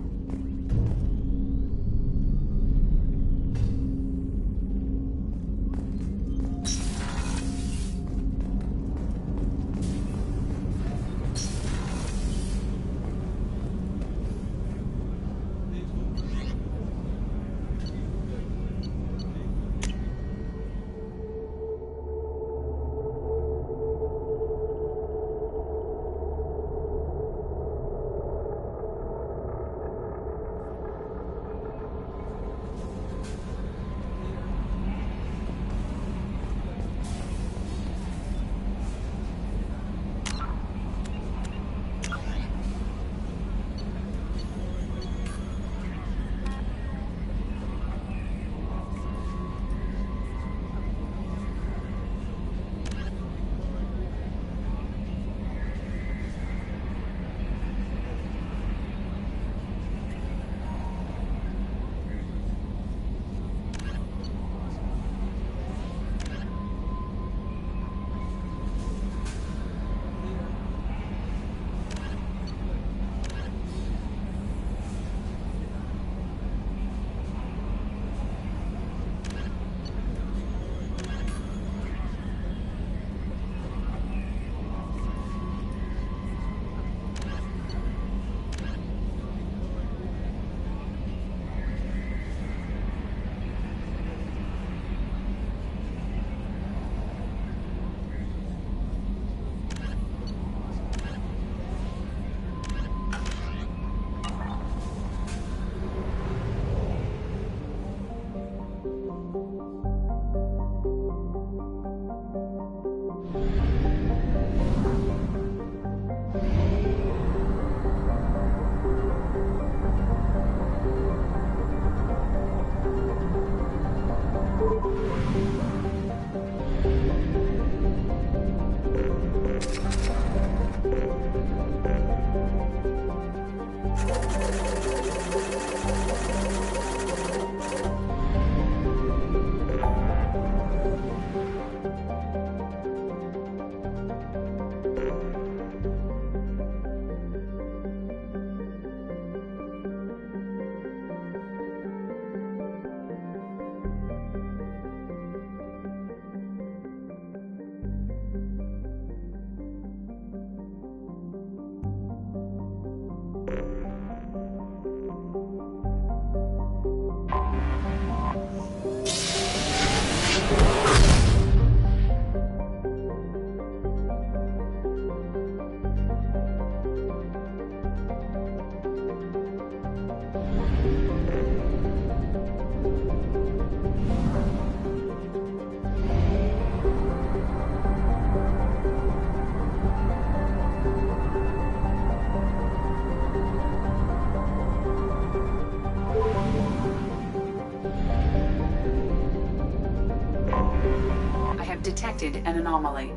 detected an anomaly.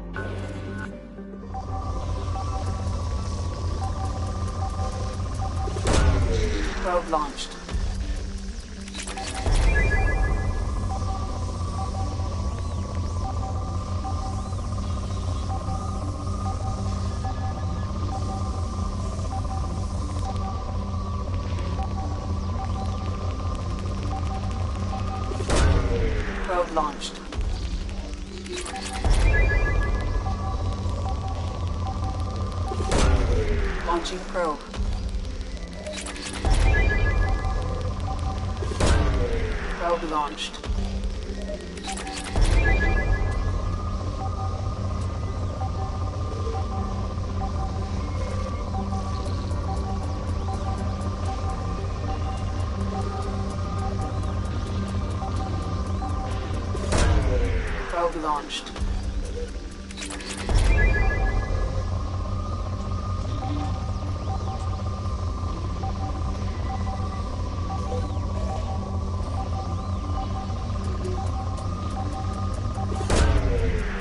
Probe launched. Probe launched. Launching probe. Probe launched. Probe launched.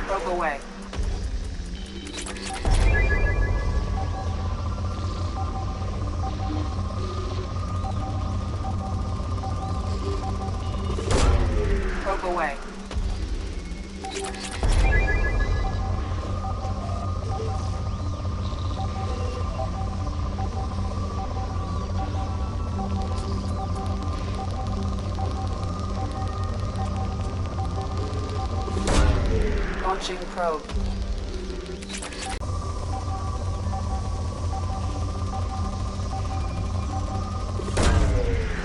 Probe away. Probe away. Launching probe.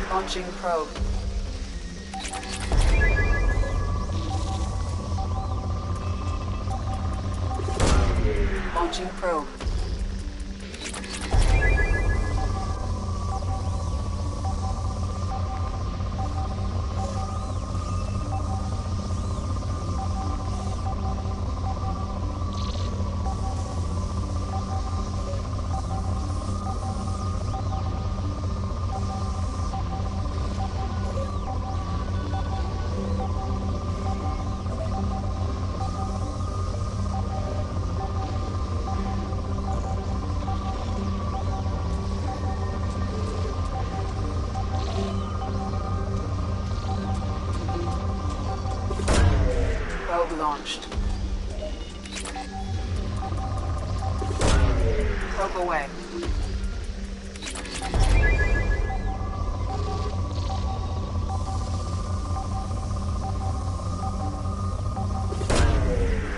Launching probe. Launching probe. Probe launched. Probe away.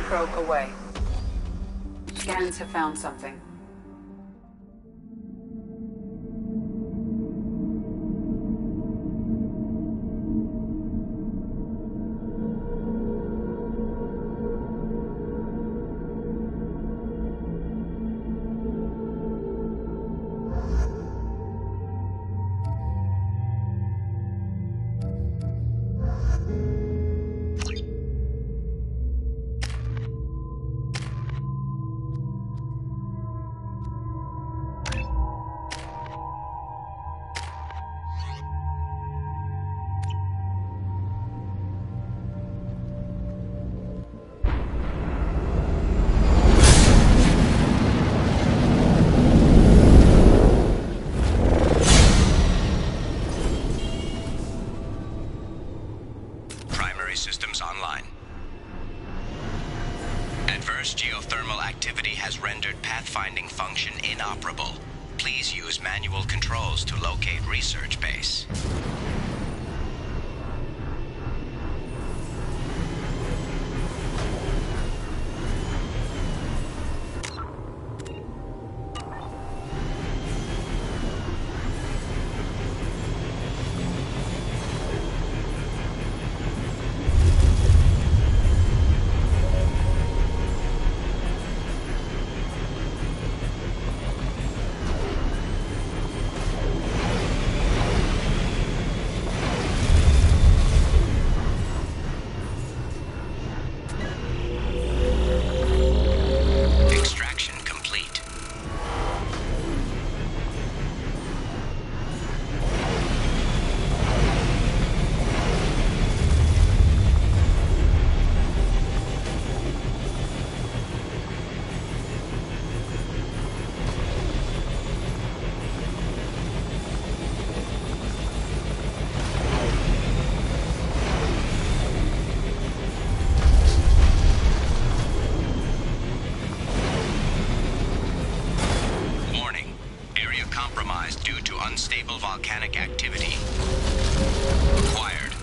Probe away. Scans have found something. Systems online. Adverse geothermal activity has rendered pathfinding function inoperable. Please use manual controls to locate research base. Stable volcanic activity. Acquired.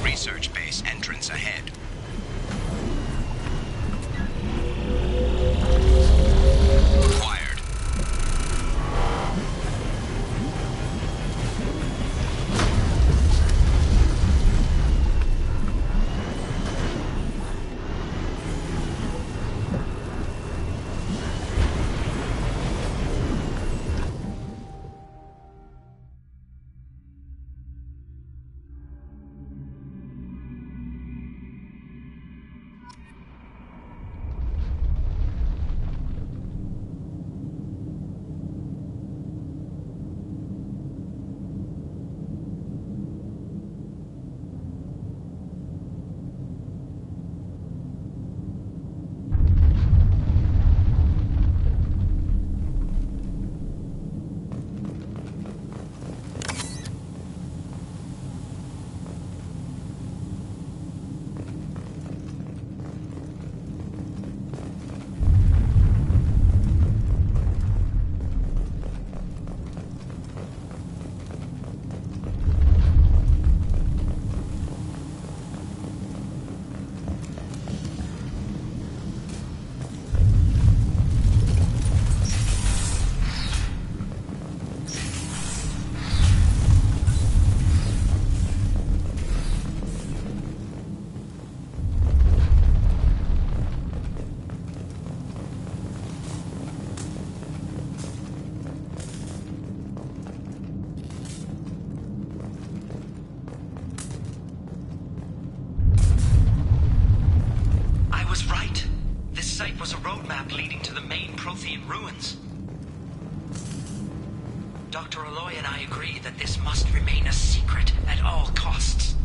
Research base entrance ahead. Acquired. Dr. Aloy and I agree that this must remain a secret at all costs.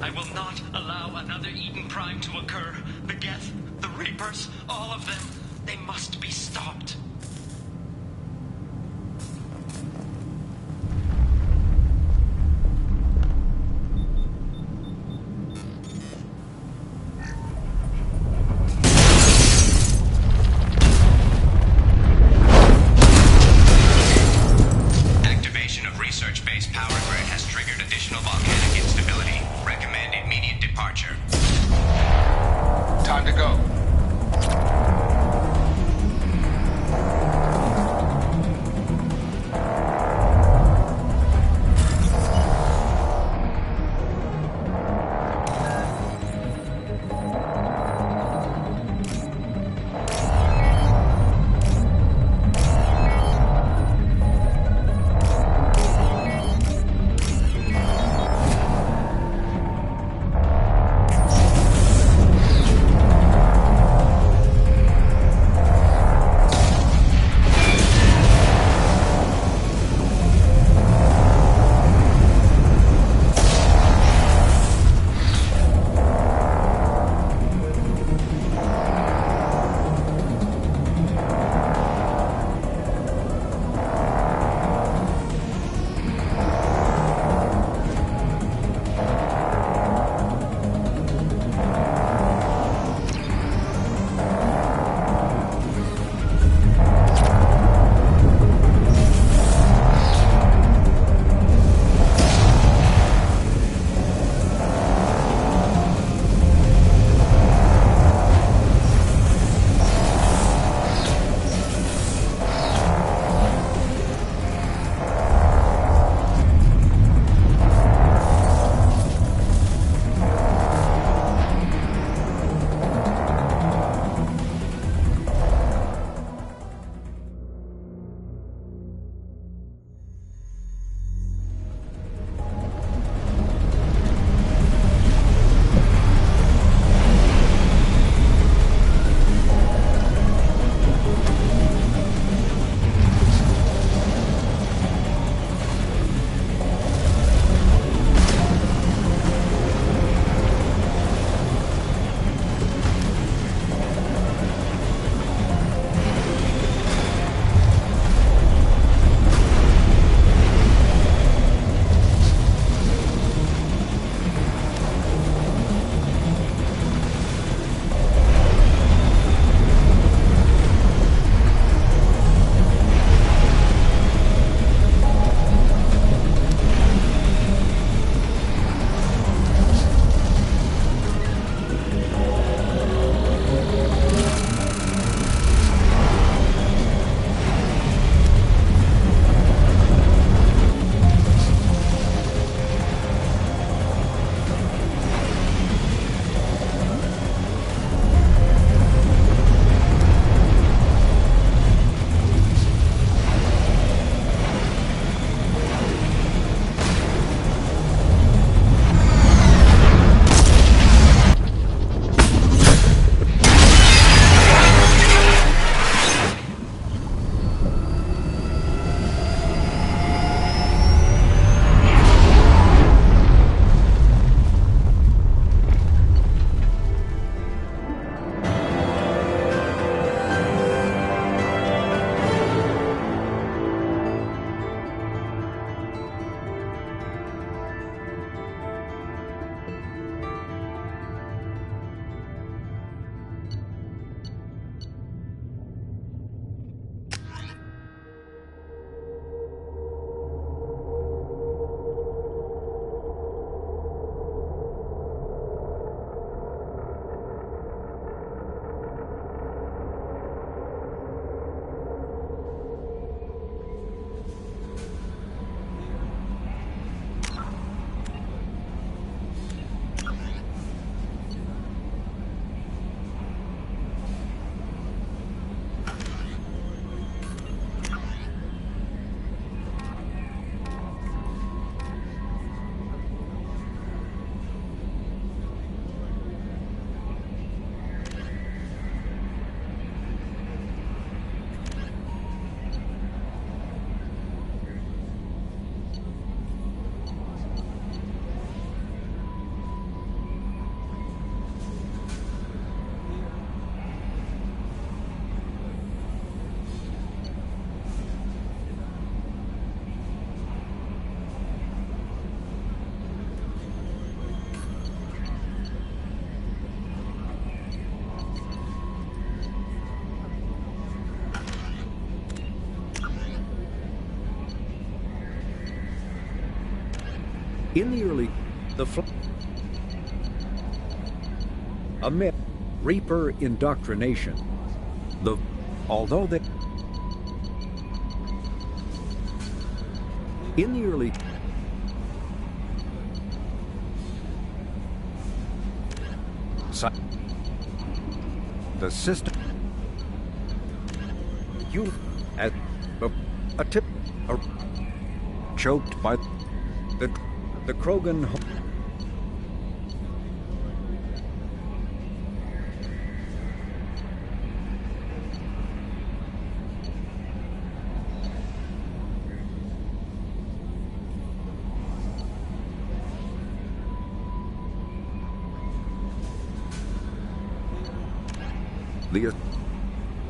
I will not allow another Eden Prime to occur. The Geth, the Reapers, all of them, they must be stopped. Activation of research-based power grid has triggered additional volcanic instability. Recommend immediate departure. Time to go. In the early... A myth. Reaper indoctrination. Although they... In the early... The system... You... At... A tip... Choked by... The Krogan...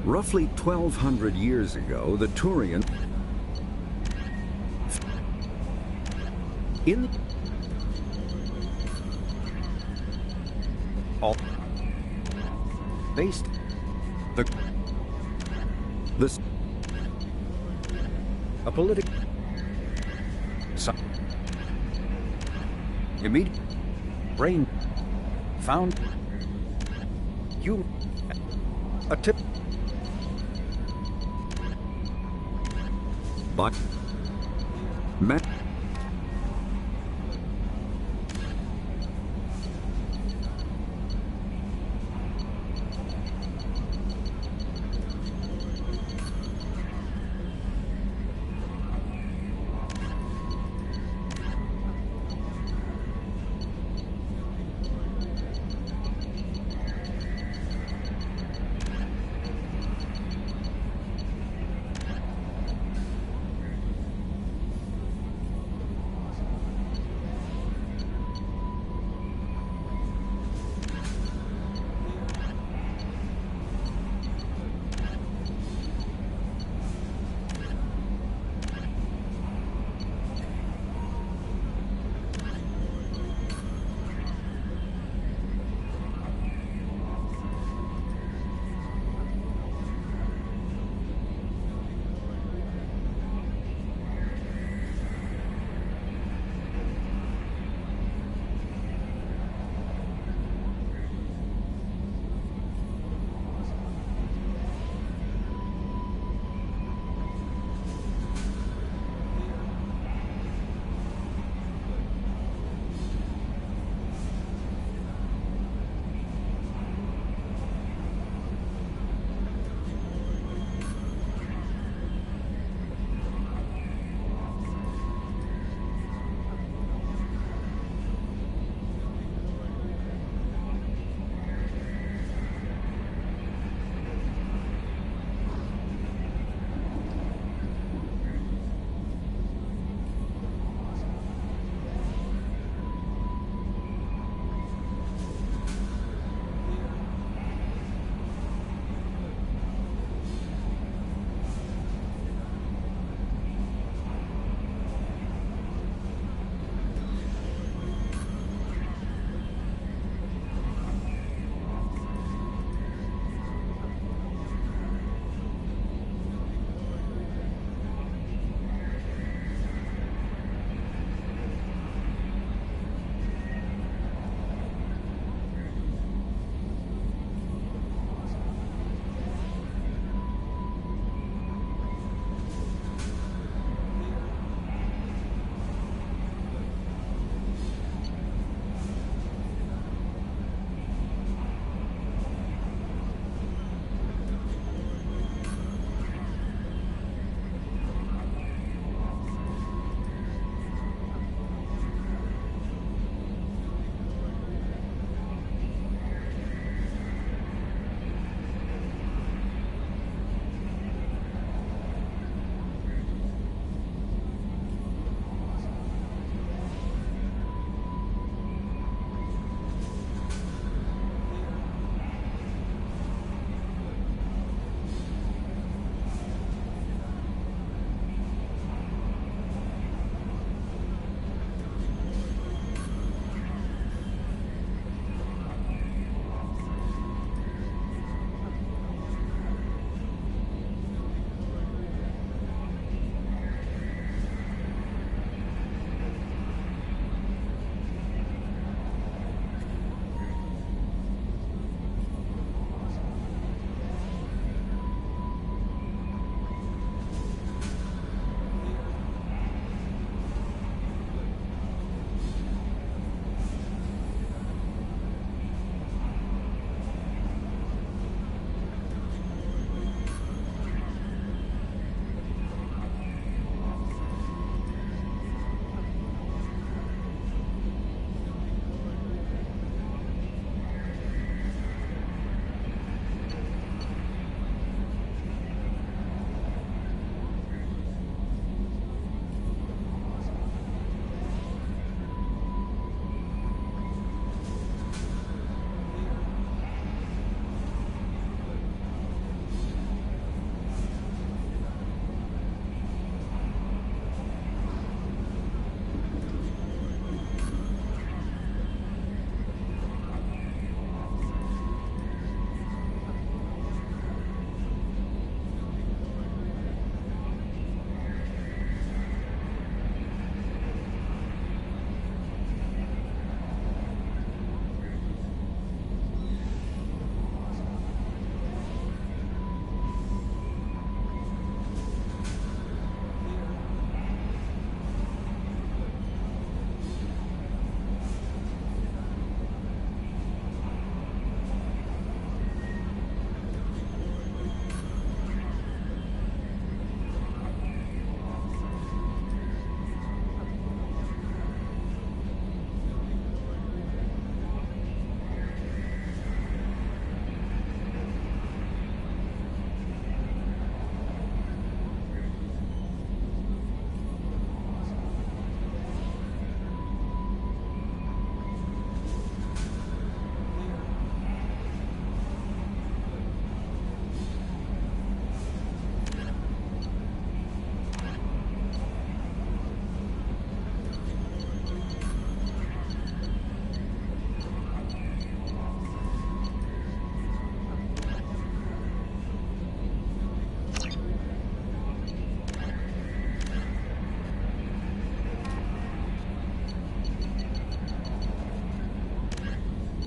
Roughly 1,200 years ago, the Turian... In... All... Based... This... A political... Immediate... Brain... Found... You... A tip... But...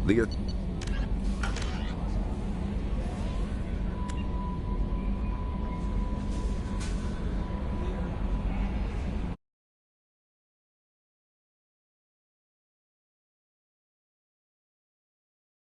The